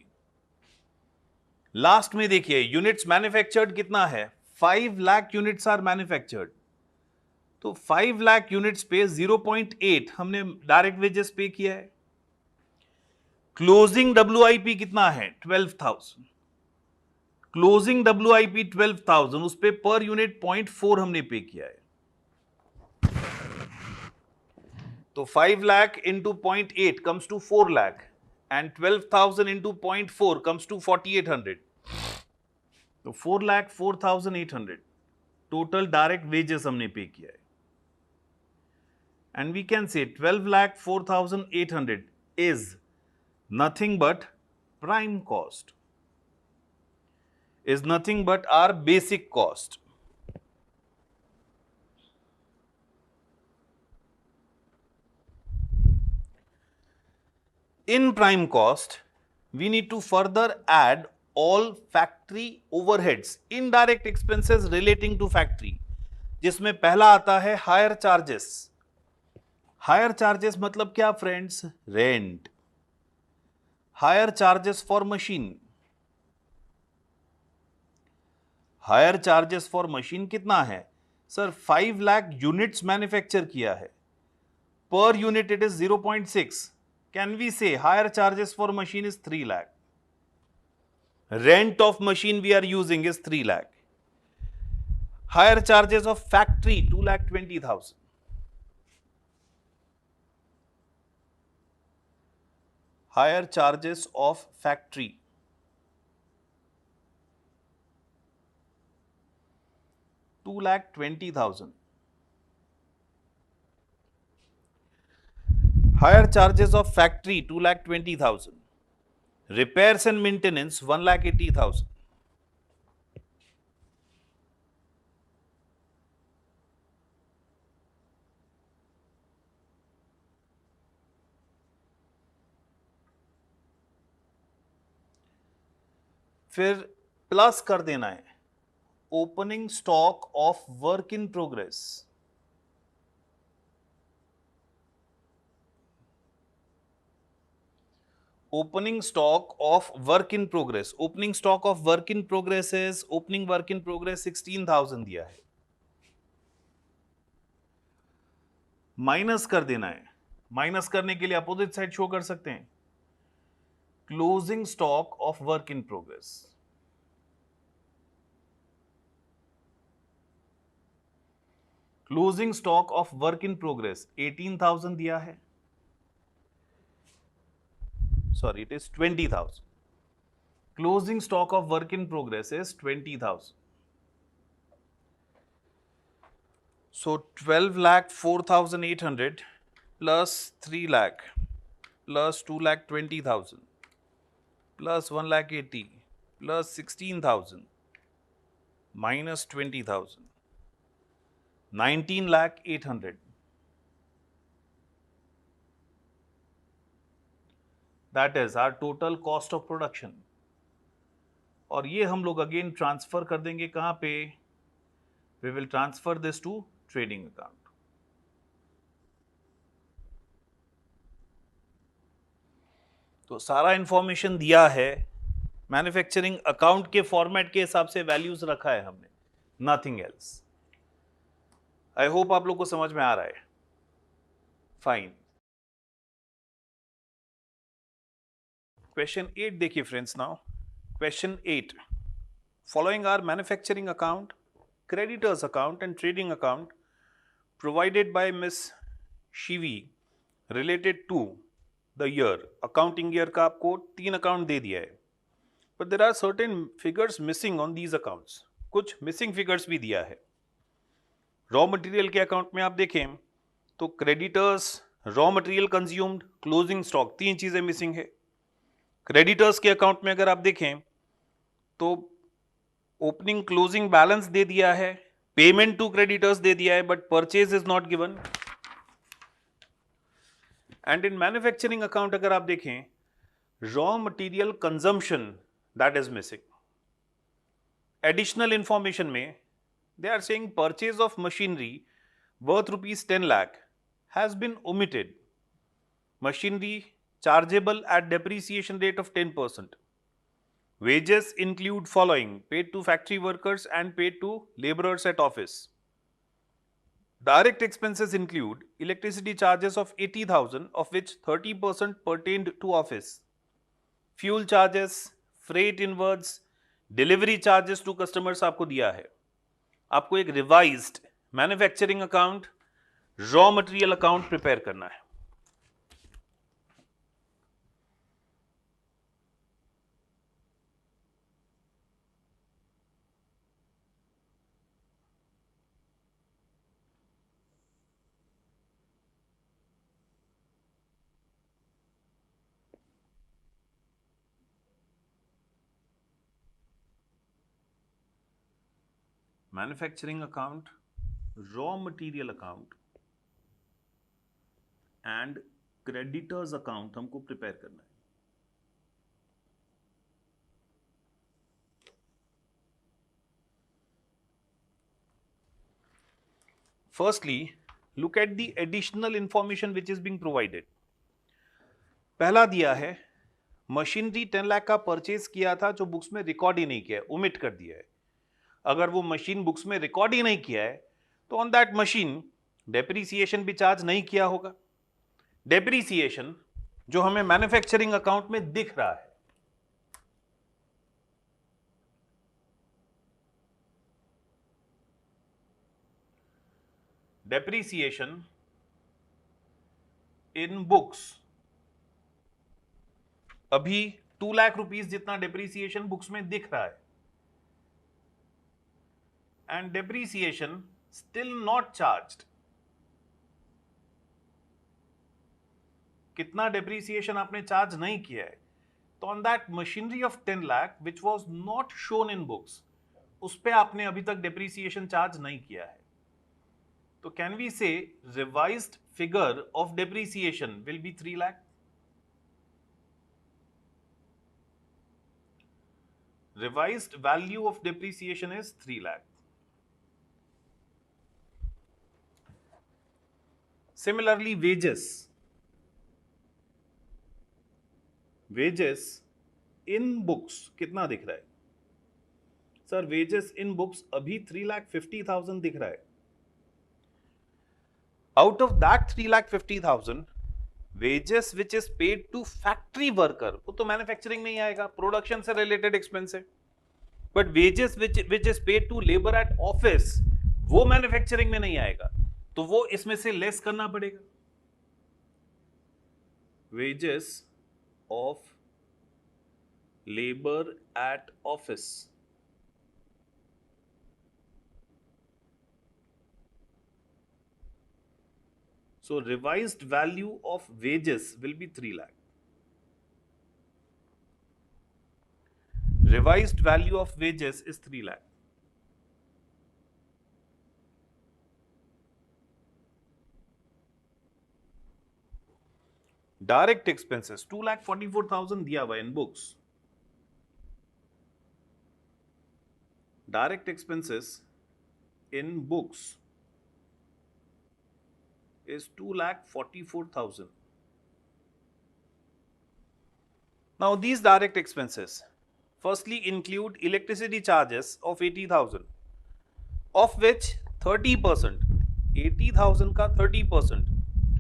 A: Last में देखिए यूनिट्स मैन्युफैक्चर्ड कितना है? 5 लाख यूनिट्स आर मैन्युफैक्चर्ड, तो 5 लाख यूनिट्स पे 0.8 हमने डायरेक्ट वेजेस पे किया है। क्लोजिंग WIP कितना है? 12,000। क्लोजिंग WIP 12,000, उस पे पर यूनिट 0.4 हमने पे किया है। तो 5 lakh into 0.8 comes to 4 lakh and 12,000 into 0.4 comes to 4,800। तो 4 लाख 4,800 टोटल डायरेक्ट वेजेस हमने पे किया है। And we can say 12 lakh 4,800 is nothing but prime cost, is nothing but our basic cost. In prime cost, we need to further add all factory overheads, indirect expenses relating to factory, जिसमें पहला आता है higher charges. Higher charges मतलब क्या friends? Rent. Higher charges for machine. Higher charges for machine कितना है sir? 5 lakh units manufacture किया है, per unit it is 0.6। Can we say hire charges for machine is 3 lakh, rent of machine we are using is 3 lakh, hire charges of factory 2,20,000, hire charges of factory 2,20,000, higher charges of factory 2,20,000, repairs and maintenance 1,80,000. फिर plus कर देना है opening stock of work in progress, opening stock of work in progress, opening stock of work in progress is opening work in progress 16,000 दिया है, minus कर देना है। Minus करने के लिए अपोजिट साइड शो कर सकते हैं, closing stock of work in progress, closing stock of work in progress 18,000 दिया है, sorry it is 20,000. Closing stock of work in progress is 20,000. So 12 lakh 4,800 plus 3 lakh plus 2,20,000 plus 1,80,000 plus 16,000 minus 20,000, 19,800. That is our total cost of production. और ये हम लोग again transfer कर देंगे कहां पे? We will transfer this to trading account. तो सारा इंफॉर्मेशन दिया है, मैन्युफैक्चरिंग अकाउंट के फॉर्मेट के हिसाब से वैल्यूज रखा है हमने, नथिंग एल्स। आई होप आप लोग को समझ में आ रहा है। फाइन। क्वेश्चन 8 देखिए friends now. Question 8, following are manufacturing account, creditors account and trading account provided by miss Shivi related to the year. Accounting year का आपको 3 अकाउंट दे दिया है, but there are certain figures missing on these accounts. कुछ missing figures भी दिया है। Raw material के अकाउंट में आप देखें तो creditors, raw material consumed, closing stock, 3 चीजें मिसिंग है। क्रेडिटर्स के अकाउंट में अगर आप देखें तो ओपनिंग क्लोजिंग बैलेंस दे दिया है, पेमेंट टू क्रेडिटर्स दे दिया है, but purchase is not given. And in manufacturing account अगर आप देखें, raw material consumption that is missing. Additional information में they are saying purchase of machinery worth ₹10 lakh has been omitted. Machinery chargeable at depreciation rate of 10%. Wages include following: paid to factory workers and paid to laborers at office. Direct expenses include electricity charges of 80,000, of which 30% pertained to office. Fuel charges, freight inwards, delivery charges to customers आपको दिया है. आपको एक revised manufacturing account, raw material account prepare करना है. Manufacturing account, raw material account and creditors account हमको prepare करना है. Firstly look at the additional information which is being provided. पहला दिया है मशीनरी 10 लाख का परचेज किया था जो बुक्स में रिकॉर्ड ही नहीं किया है, ओमिट कर दिया है. अगर वो मशीन बुक्स में रिकॉर्ड ही नहीं किया है तो ऑन दैट मशीन डेप्रीसिएशन भी चार्ज नहीं किया होगा. डेप्रीसिएशन जो हमें मैन्युफैक्चरिंग अकाउंट में दिख रहा है, डेप्रीसिएशन इन बुक्स अभी 2 लाख रुपीस जितना डेप्रीसिएशन बुक्स में दिख रहा है. And depreciation still not charged. कितना डेप्रीसिएशन आपने चार्ज नहीं किया है, तो on that machinery of 10 lakh which was not shown in books, उस पे आपने अभी तक डेप्रीसिएशन चार्ज नहीं किया है. तो कैन वी से revised figure of depreciation will be 3 lakh. Revised value of depreciation is 3 lakh. Similarly, wages. Wages in books कितना दिख रहा है? सर wages in books अभी 3,50,000 दिख रहा है. Out of that 3,50,000, wages which is paid to factory worker, वो तो मैन्युफैक्चरिंग में ही आएगा, प्रोडक्शन से रिलेटेड एक्सपेंस है. But wages which is paid to labour at office, वो मैन्युफैक्चरिंग में नहीं आएगा, तो वो इसमें से लेस करना पड़ेगा. Wages of labour at office. So revised value of wages will be 3 lakh. Revised value of wages is 3 lakh. Direct expenses 2,44,000 दिया हुआ in books. Direct expenses in books is 2,44,000. Now these direct expenses firstly include electricity charges of 80,000, of which 30%, 80,000 का 30%,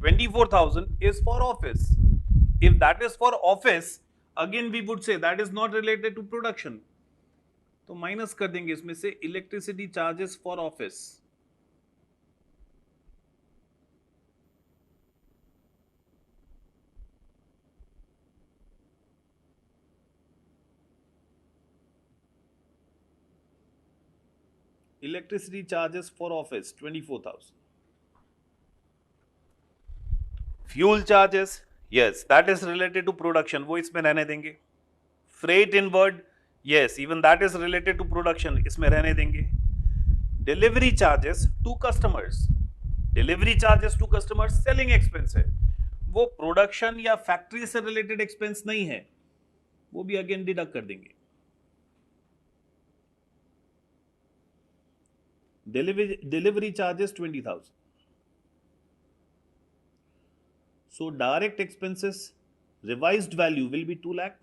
A: 24,000 is for office. If that is for office, again we would say that is not related to production. तो minus कर देंगे इसमें से electricity charges for office. Electricity charges for office 24,000. Fuel charges, yes, that is related to production, वो इसमें रहने देंगे. Freight inward, yes, even that is related to production, इसमें रहने देंगे. Delivery charges to customers, delivery charges to customers selling expense है, वो production या फैक्ट्री से रिलेटेड एक्सपेंस नहीं है, वो भी अगेन डिडक्ट कर देंगे. Delivery charges 20,000. So direct expenses revised value will be 2 lakh.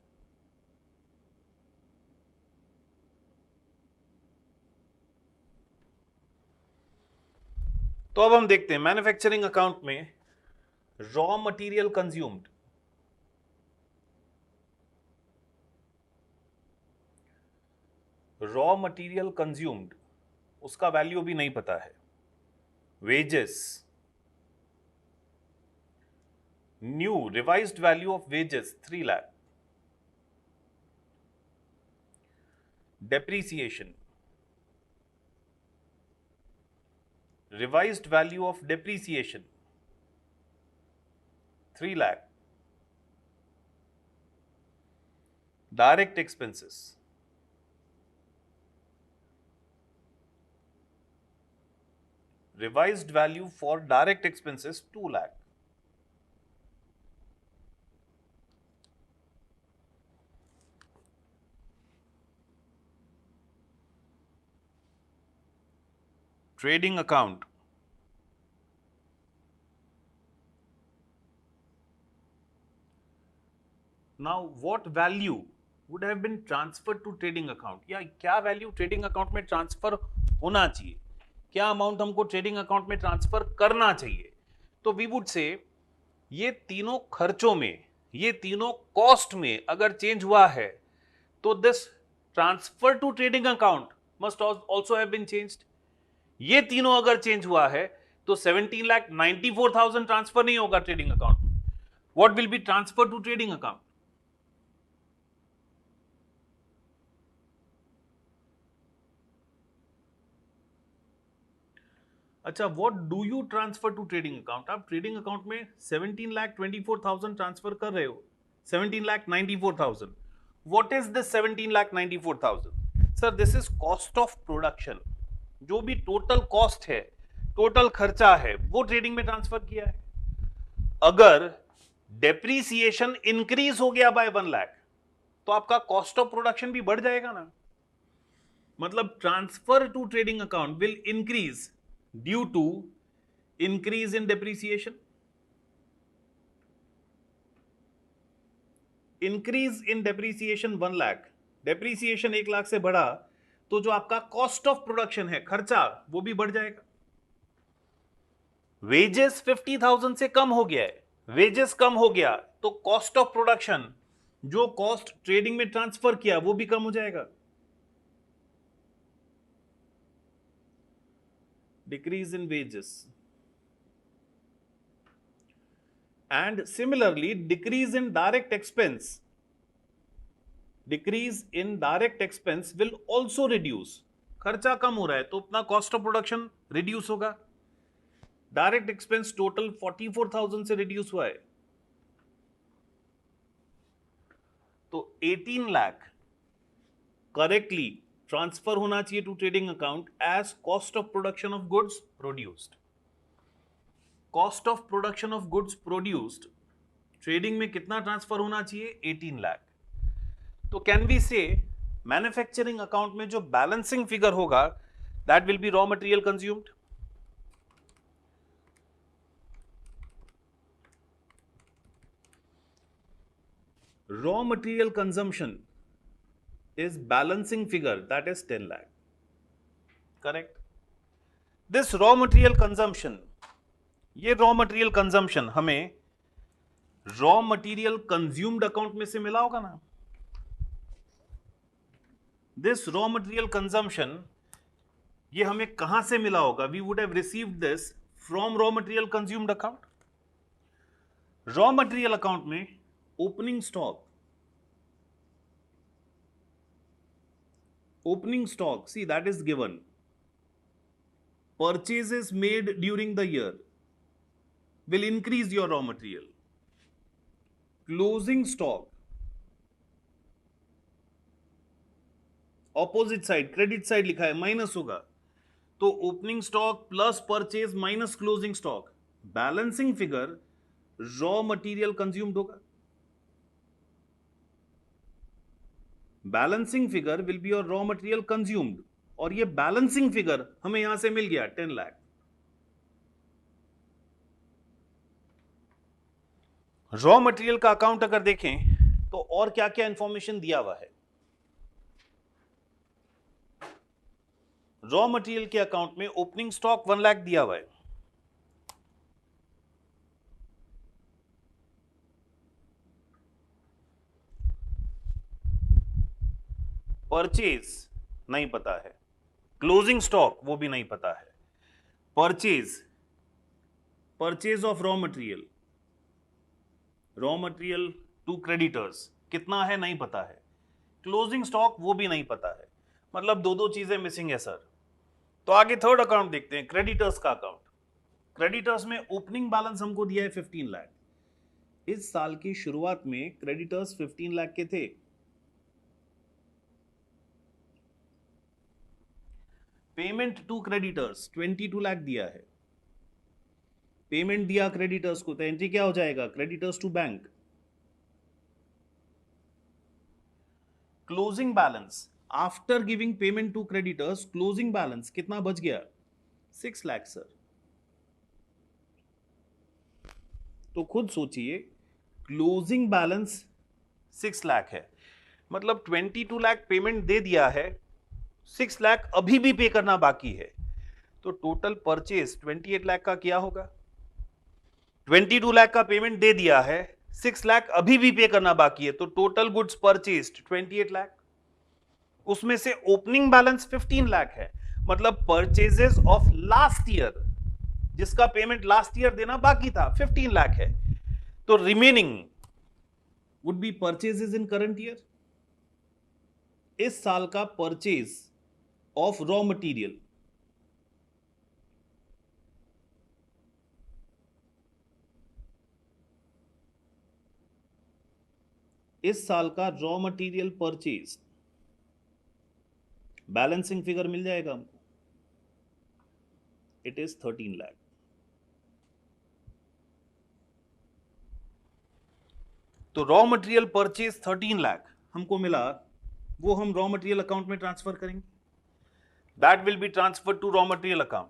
A: तो अब हम देखते हैं मैन्युफैक्चरिंग अकाउंट में raw material consumed, raw material consumed उसका वैल्यू भी नहीं पता है। Wages, new revised value of wages 3 lakh. Depreciation, revised value of depreciation 3 lakh. Direct expenses, revised value for direct expenses 2 lakh. Trading account, now what value would have been transferred to trading account, या क्या value trading account में transfer होना चाहिए, क्या amount हमको trading account में transfer करना चाहिए। तो वी वुड से ये तीनों खर्चों में, ये तीनों कॉस्ट में अगर चेंज हुआ है तो this transfer to trading account must also have been changed. ये तीनों अगर चेंज हुआ है तो 17,94,000 ट्रांसफर नहीं होगा ट्रेडिंग अकाउंट में। What will be transfer to trading account? अच्छा, what do you transfer to trading account? आप ट्रेडिंग अकाउंट में 17,24,000 ट्रांसफर कर रहे हो, 17,94,000। What is this 17,94,000? Sir, this is cost of production. जो भी टोटल कॉस्ट है, टोटल खर्चा है, वो ट्रेडिंग में ट्रांसफर किया है। अगर डेप्रीसिएशन इंक्रीज हो गया बाय 1 लाख तो आपका कॉस्ट ऑफ प्रोडक्शन भी बढ़ जाएगा ना। मतलब transfer to trading account will increase due to increase in depreciation. Increase in depreciation 1 lakh, depreciation 1 lakh से बढ़ा तो जो आपका कॉस्ट ऑफ प्रोडक्शन है, खर्चा, वो भी बढ़ जाएगा। वेजेस 50,000 से कम हो गया है, वेजेस कम हो गया तो कॉस्ट ऑफ प्रोडक्शन, जो कॉस्ट ट्रेडिंग में ट्रांसफर किया, वो भी कम हो जाएगा। Decrease in wages and similarly decrease in direct expense, decrease in direct expense will also reduce. खर्चा कम हो रहा है तो अपना कॉस्ट ऑफ प्रोडक्शन रिड्यूस होगा। डायरेक्ट एक्सपेंस टोटल 44,000 से रिड्यूस हुआ है, तो 18 लाख करेक्टली ट्रांसफर होना चाहिए to trading account as cost of production of goods produced. Cost of production of goods produced trading में कितना ट्रांसफर होना चाहिए? 18 लाख। तो can we say manufacturing account में जो बैलेंसिंग फिगर होगा that will be raw material consumed. Raw material consumption is balancing figure, that is 10 lakh. Correct? This raw material consumption, ये raw material consumption हमें raw material consumed account में से मिला होगा ना। This raw material consumption, ये हमें कहां से मिला होगा? We would have received this from raw material consumed account. Raw material account में opening stock, see that is given. Purchases made during the year will increase your raw material. Closing stock, opposite side, credit side लिखा है, minus होगा, तो opening stock plus purchase minus closing stock, balancing figure raw material consumed होगा। Balancing figure will be your raw material consumed, और ये balancing figure हमें यहां से मिल गया 10 लाख। रॉ मटेरियल का अकाउंट अगर देखें तो और क्या क्या इंफॉर्मेशन दिया हुआ है। रॉ मटेरियल के अकाउंट में ओपनिंग स्टॉक 1 लाख दिया हुआ है, परचेज नहीं पता है, क्लोजिंग स्टॉक वो भी नहीं पता है, purchase of raw material to creditors कितना है नहीं पता है, क्लोजिंग स्टॉक वो भी नहीं पता है, मतलब दो दो चीजें मिसिंग है सर। तो आगे थर्ड अकाउंट देखते हैं, क्रेडिटर्स का अकाउंट। क्रेडिटर्स में ओपनिंग बैलेंस हमको दिया है 15 लाख। इस साल की शुरुआत में क्रेडिटर्स 15 लाख के थे। पेमेंट टू क्रेडिटर्स 22 लाख दिया है। पेमेंट दिया क्रेडिटर्स को, तो एंट्री क्या हो जाएगा, creditors to bank. Closing balance after giving payment to creditors, closing balance कितना बच गया, 6 लाख सर। तो खुद सोचिए, क्लोजिंग बैलेंस 6 लाख है, मतलब 22 लाख पेमेंट दे दिया है, 6 लाख अभी भी पे करना बाकी है। तो टोटल परचेज 28 लाख का क्या होगा, 22 लाख का पेमेंट दे दिया है, 6 लाख अभी भी पे करना बाकी है, तो टोटल गुड्स परचेज्ड 28 लाख। उसमें से ओपनिंग बैलेंस 15 लाख है, मतलब परचेजेस ऑफ लास्ट ईयर, जिसका पेमेंट लास्ट ईयर देना बाकी था 15 लाख है, तो remaining would be purchases in current year. इस साल का परचेज ऑफ रॉ मटेरियल, इस साल का raw material purchase balancing figure मिल जाएगा हमको, इट इज 13 लाख। तो रॉ मटेरियल परचेज 13 लाख हमको मिला, वो हम रॉ मटेरियल अकाउंट में ट्रांसफर करेंगे, that will be transfer to raw material account.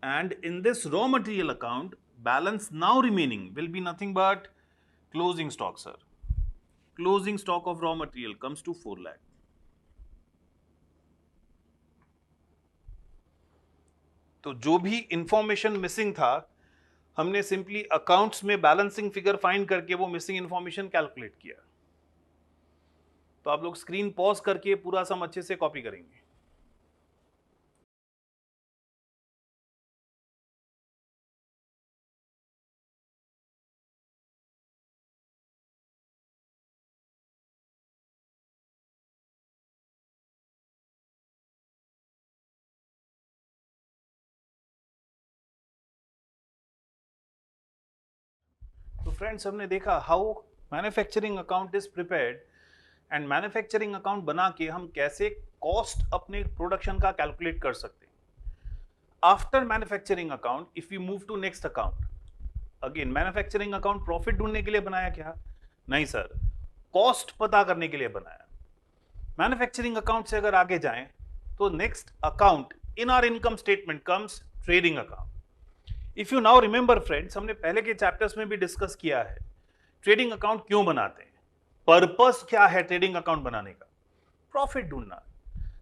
A: And in this raw material account, balance now remaining will be nothing but closing stock, sir. Closing stock of raw material comes to 4 lakh. तो जो भी information missing था, हमने simply accounts में balancing figure find करके वो missing information calculate किया। तो आप लोग स्क्रीन पॉज करके पूरा सम अच्छे से कॉपी करेंगे। तो फ्रेंड्स, हमने देखा how manufacturing account is prepared, and manufacturing account बना के हम कैसे कॉस्ट अपने प्रोडक्शन का कैलकुलेट कर सकते हैं। After manufacturing account, if you move to next account, again manufacturing account profit ढूंढने के लिए बनाया क्या, नहीं सर, कॉस्ट पता करने के लिए बनाया। मैन्युफैक्चरिंग अकाउंट से अगर आगे जाएं तो next account in our income statement comes trading account. If you now remember friends, हमने पहले के चैप्टर्स में भी डिस्कस किया है ट्रेडिंग अकाउंट क्यों बनाते हैं, पर्पस क्या है ट्रेडिंग अकाउंट बनाने का, प्रॉफिट ढूंढना।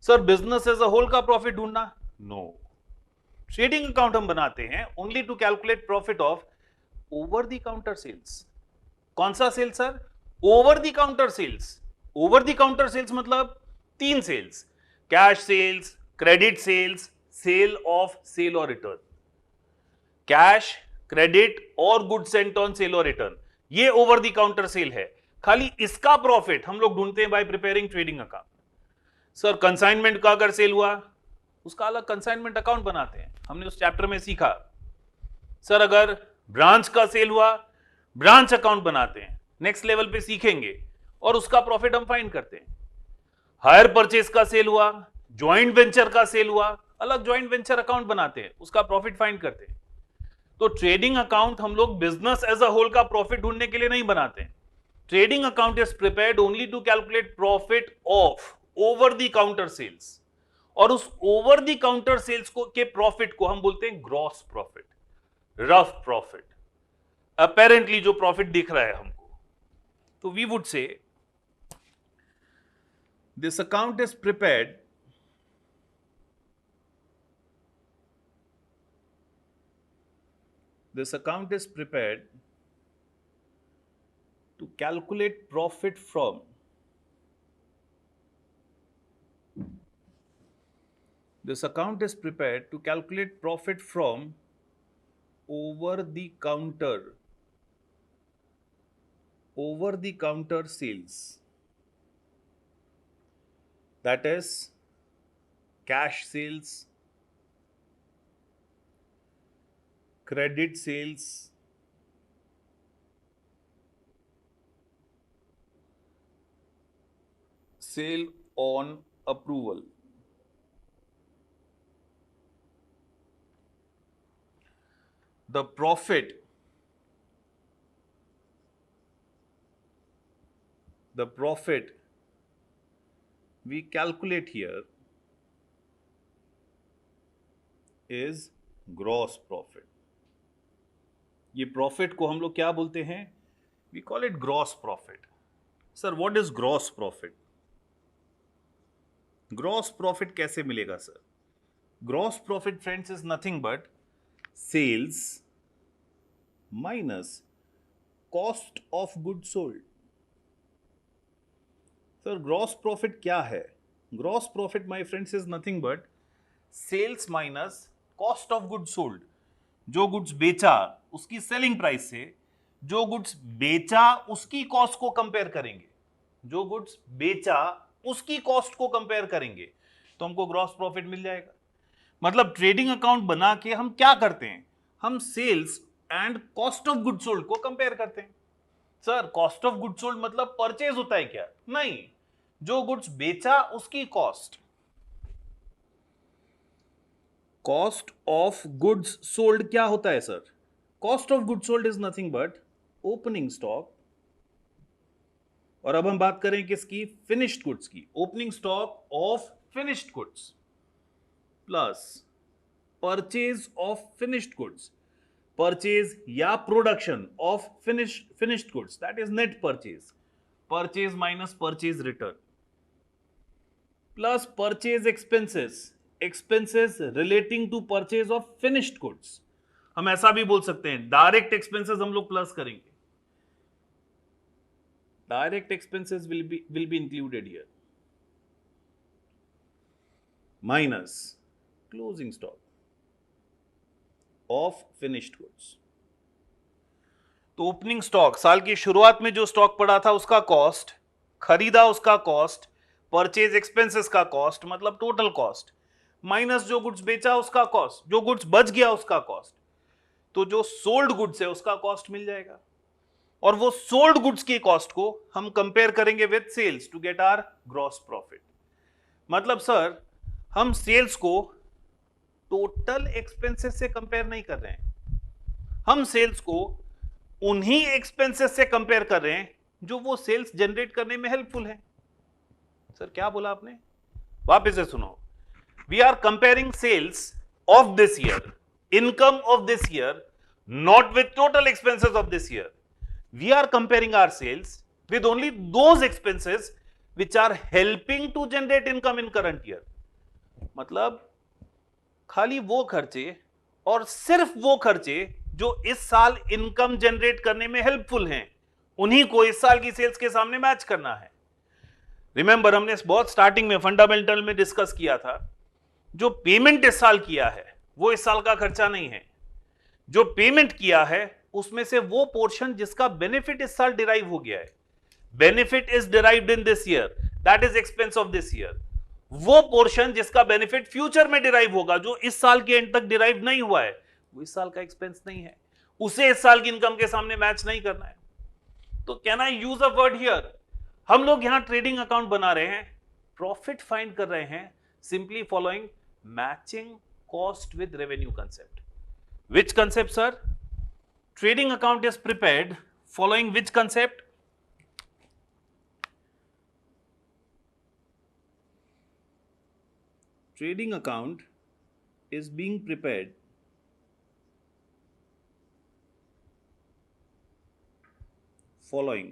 A: Sir business as a whole का प्रॉफिट ढूंढना, नो, ट्रेडिंग अकाउंट हम बनाते हैं only to calculate profit of over the counter sales. कौन सा sale sir, over the counter sales. Over the counter sales मतलब 3 sales, cash sales, credit sales, sale of sale और return. Cash, credit और goods sent on sale और return, ये over the counter sale है। खाली इसका प्रॉफिट हम लोग ढूंढते हैं bye preparing trading account. Sir consignment का अगर सेल हुआ, उसका अलग कंसाइनमेंट अकाउंट बनाते हैं, हमने उस चैप्टर में सीखा। सर अगर ब्रांच का सेल हुआ, ब्रांच अकाउंट बनाते हैं, नेक्स्ट लेवल पे सीखेंगे, और उसका प्रॉफिट हम फाइंड करते हैं। हायर परचेज का सेल हुआ, ज्वाइंट वेंचर का सेल हुआ, अलग ज्वाइंट वेंचर अकाउंट बनाते हैं, उसका प्रॉफिट फाइंड करते हैं। तो ट्रेडिंग अकाउंट हम लोग बिजनेस एज अ होल का प्रॉफिट ढूंढने के लिए नहीं बनाते हैं। Trading account is prepared only to calculate profit of over the counter sales, और उस ओवर द काउंटर सेल्स को के प्रॉफिट को हम बोलते हैं gross profit, rough profit, apparently जो प्रॉफिट दिख रहा है हमको। तो we would say this account is prepared to calculate profit from this account is prepared to calculate profit from over the counter sales, that is cash sales, credit sales, sale on approval. The profit we calculate here is gross profit. ये profit को हम लोग क्या बोलते हैं? We call it gross profit. Sir, what is gross profit? Gross profit कैसे मिलेगा sir? Gross profit, friends, is nothing but sales minus cost of goods sold. Sir, gross profit क्या है? Gross profit, my friends, is nothing but sales minus cost of goods sold. जो goods बेचा उसकी selling price से जो goods बेचा उसकी cost को कंपेयर करेंगे, जो गुड्स बेचा उसकी कॉस्ट को कंपेयर करेंगे तो हमको ग्रॉस प्रॉफिट मिल जाएगा. मतलब ट्रेडिंग अकाउंट बना के हम क्या करते हैं? हम sales and cost of goods sold को कंपेयर करते हैं. Sir, cost of goods sold मतलब परचेज होता है क्या? नहीं, जो गुड्स बेचा उसकी cost. Cost of goods sold क्या होता है sir? Cost of goods sold is nothing but opening stock. और अब हम बात करें किसकी? फिनिश्ड गुड्स की. Opening stock of finished goods plus purchase of finished goods. Purchase या production of finished goods, that is net purchase. Purchase minus purchase return plus purchase expenses relating to purchase of finished goods. हम ऐसा भी बोल सकते हैं direct expenses हम लोग plus करेंगे. Direct expenses will be included here minus closing stock of finished goods. तो ओपनिंग स्टॉक, साल की शुरुआत में जो स्टॉक पड़ा था उसका कॉस्ट, खरीदा उसका कॉस्ट, परचेज एक्सपेंसेस का कॉस्ट मतलब टोटल कॉस्ट, माइनस जो गुड्स बेचा उसका कॉस्ट, जो गुड्स बच गया उसका कॉस्ट. तो जो सोल्ड गुड्स है उसका कॉस्ट मिल जाएगा और वो सोल्ड गुड्स की कॉस्ट को हम कंपेयर करेंगे with sales to get our gross profit. मतलब सर, हम सेल्स को टोटल एक्सपेंसेस से कंपेयर नहीं कर रहे हैं, हम सेल्स को उन्हीं एक्सपेंसेस से कंपेयर कर रहे हैं जो वो सेल्स जनरेट करने में हेल्पफुल है. सर, क्या बोला आपने? वापस से सुनो. We are comparing sales of this year, income of this year, not with total expenses of this year. We are comparing our sales with only those expenses which are helping to generate income in current year. मतलब खाली वो खर्चे और सिर्फ वो खर्चे जो इस साल इनकम जनरेट करने में हेल्पफुल हैं, उन्हीं को इस साल की सेल्स के सामने मैच करना है. रिमेंबर, हमने बहुत स्टार्टिंग में फंडामेंटल में डिस्कस किया था, जो पेमेंट इस साल किया है वो इस साल का खर्चा नहीं है. जो पेमेंट किया है उसमें से वो पोर्शन जिसका बेनिफिट इस साल डिराइव हो गया है, benefit is derived in this year, that is expense of this year. वो पोर्शन जिसका बेनिफिट फ्यूचर में डिराइव होगा, जो इस साल के एंड तक डिराइव नहीं हुआ है, वो इस साल का एक्सपेंस नहीं है, उसे इस साल की इनकम के सामने मैच नहीं करना है. तो can I use a word here? हम लोग यहां ट्रेडिंग अकाउंट बना रहे हैं, प्रॉफिट फाइंड कर रहे हैं, simply following matching cost with revenue concept. Which concept, sir? Trading account is prepared following which concept? Trading account is being prepared following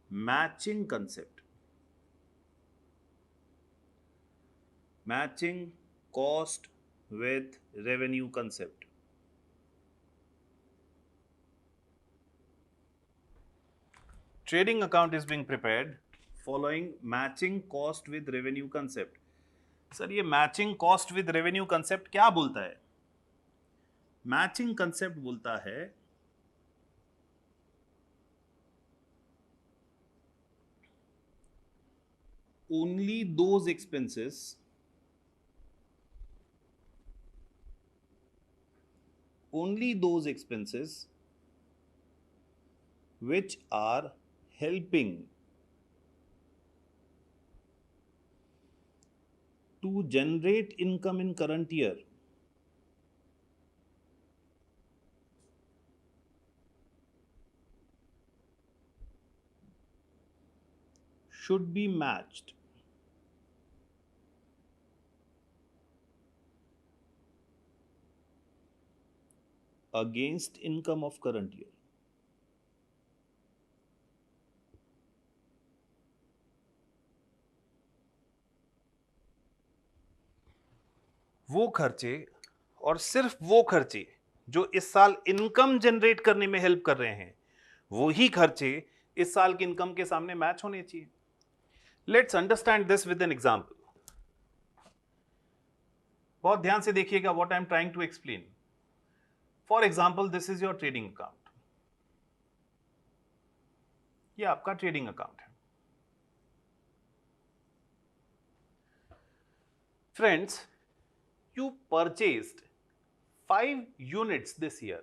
A: matching concept. Matching cost with revenue concept. Trading account is being prepared following matching cost with revenue concept. Sir ये matching cost with revenue concept क्या बोलता है? Matching concept बोलता है only those expenses which are helping to generate income in current year should be matched against income of current year. वो खर्चे और सिर्फ वो खर्चे जो इस साल इनकम जनरेट करने में हेल्प कर रहे हैं, वो ही खर्चे इस साल की इनकम के सामने मैच होने चाहिए. Let's understand this with an example. बहुत ध्यान से देखिएगा what I am trying to explain. For example, this is your trading account. ये आपका ट्रेडिंग अकाउंट है. Friends, you purchased 5 units this year.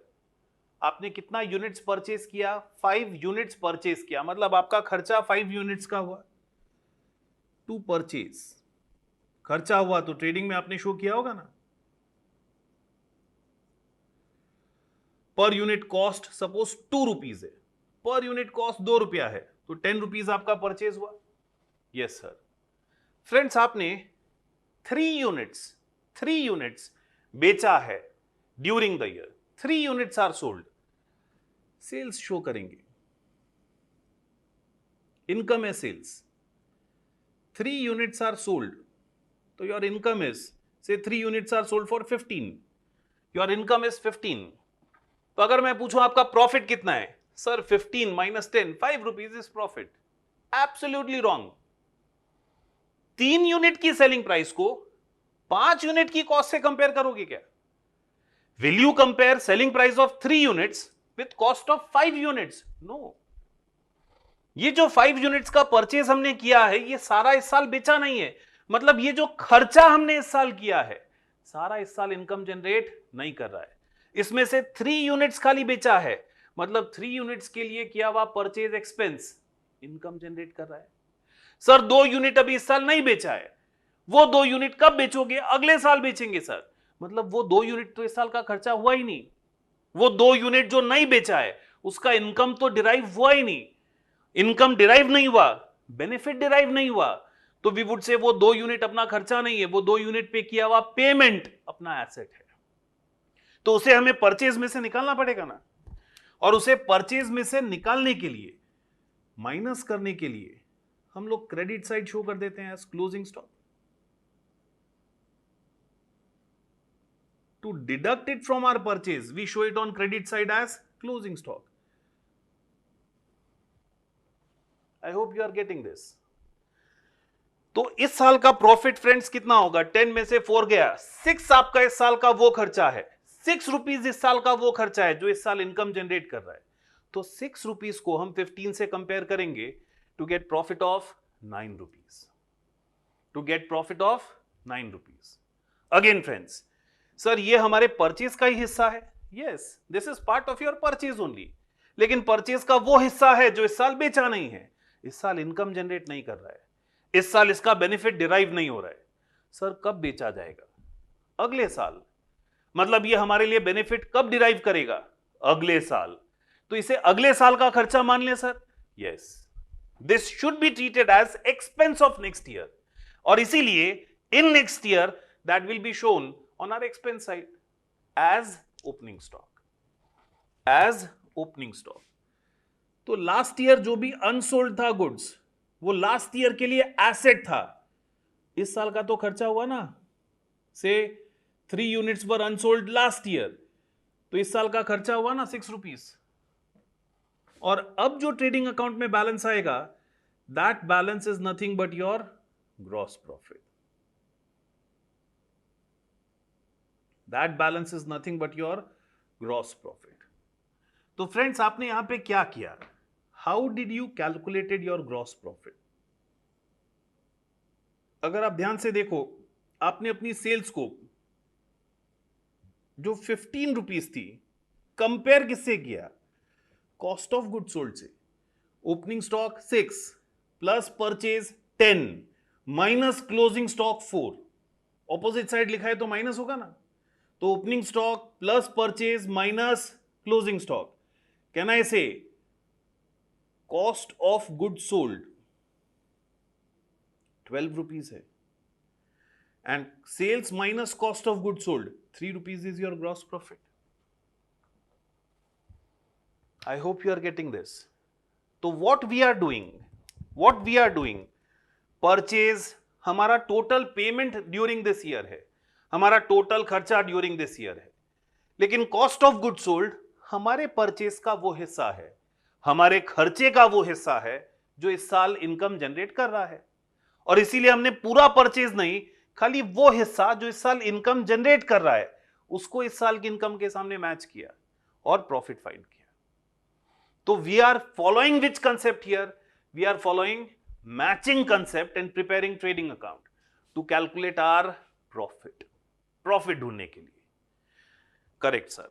A: आपने कितना यूनिट्स परचेज किया? 5 यूनिट्स परचेज किया. मतलब आपका खर्चा 5 यूनिट्स का हुआ. टू परचेज खर्चा हुआ तो ट्रेडिंग में आपने शो किया होगा ना. Per unit cost suppose 2 rupees है, पर यूनिट कॉस्ट 2 रुपया है, तो 10 रुपीज आपका परचेज हुआ. Yes sir. फ्रेंड्स, आपने 3 यूनिट्स बेचा है during the year. 3 units are sold. Sales show करेंगे. इनकम है सेल्स. 3 यूनिट्स आर सोल्ड, तो your income is say 3 units are sold for 15. Your income is 15. तो अगर मैं पूछूं आपका प्रॉफिट कितना है, sir 15 minus 10, 5 rupees is profit. Absolutely wrong. 3 unit की सेलिंग प्राइस को 5 यूनिट की कॉस्ट से कंपेयर करोगे क्या? Will you compare selling price of 3 units with cost of 5 units? No. ये जो 5 यूनिट्स का परचेज हमने किया है, ये सारा इस साल बेचा नहीं है. मतलब ये जो खर्चा हमने इस साल किया है, सारा इस साल इनकम जनरेट नहीं कर रहा है. इसमें से 3 यूनिट्स खाली बेचा है. मतलब 3 यूनिट्स के लिए किया हुआ परचेज एक्सपेंस इनकम जनरेट कर रहा है. सर 2 यूनिट अभी इस साल नहीं बेचा है. वो 2 यूनिट कब बेचोगे? अगले साल बेचेंगे सर. मतलब वो 2 यूनिट तो इस साल का खर्चा हुआ ही नहीं. वो 2 यूनिट जो नहीं बेचा है उसका इनकम तो डिराइव हुआ ही नहीं. इनकम डिराइव नहीं हुआ, बेनिफिट डिराइव नहीं हुआ, तो वी वुड से वो 2 यूनिट अपना खर्चा नहीं है. वो 2 यूनिट पे किया हुआ पेमेंट अपना एसेट है. तो उसे हमें परचेज में से निकालना पड़ेगा ना. और उसे परचेज में से निकालने के लिए, माइनस करने के लिए, हम लोग क्रेडिट साइड शो कर देते हैं as closing stock. To deduct it from our purchase, we show it on credit side as closing stock. I hope you are getting this. तो इस साल का प्रॉफिट फ्रेंड्स कितना होगा? 10 में से 4 गया, 6 आपका इस साल का वो खर्चा है. 6 रुपीज इस साल का वो खर्चा है जो इस साल इनकम जनरेट कर रहा है. तो 6 रुपीज को हम 15 से कंपेयर करेंगे to get profit of 9 rupees. To get profit of 9 rupees. Again friends, sir ये हमारे परचेज का ही हिस्सा है. Yes, this is part of your purchase only. लेकिन परचेज का वो हिस्सा है जो इस साल बेचा नहीं है, इस साल इनकम जनरेट नहीं कर रहा है, इस साल इसका बेनिफिट डिराइव नहीं हो रहा है. सर कब बेचा जाएगा? अगले साल. मतलब ये हमारे लिए बेनिफिट कब डिराइव करेगा? अगले साल. तो इसे अगले साल का खर्चा मान लें sir. Yes, this should be treated as expense of next year. और इसीलिए in next year that will be shown on our expense side as opening stock. As opening stock. तो लास्ट ईयर जो भी अनसोल्ड था goods, वो last year के लिए asset था. इस साल का तो खर्चा हुआ ना. से 3 यूनिट्स वर अनसोल्ड लास्ट ईयर, तो इस साल का खर्चा हुआ ना 6 रुपीज। और अब जो ट्रेडिंग अकाउंट में बैलेंस आएगा, that balance is nothing but your gross profit. That balance is nothing but your gross profit. तो फ्रेंड्स, आपने यहां पे क्या किया? How did you calculated your gross profit? अगर आप ध्यान से देखो, आपने अपनी सेल्स को जो 15 रुपीज थी, कंपेयर किससे किया? कॉस्ट ऑफ गुड सोल्ड से। Opening stock 6 plus purchase 10 minus closing stock 4। Opposite side लिखा है तो माइनस होगा ना, तो opening stock plus purchase minus closing stock. Can I say cost of good sold 12 rupees है, and sales minus cost of goods sold 3 rupees is your gross profit. I hope you are getting this. So what we are doing, purchase हमारा total payment during this year है, हमारा total खर्चा during this year है, लेकिन cost of good sold हमारे purchase का वो हिस्सा है, हमारे खर्चे का वो हिस्सा है जो इस साल इनकम जनरेट कर रहा है। और इसीलिए हमने पूरा परचेज नहीं, खाली वो हिस्सा जो इस साल इनकम जनरेट कर रहा है, उसको इस साल की इनकम के सामने मैच किया और प्रॉफिट फाइंड किया। तो we are following which concept here? We are following matching concept and preparing trading account to calculate our profit ढूंढने के लिए। Correct sir.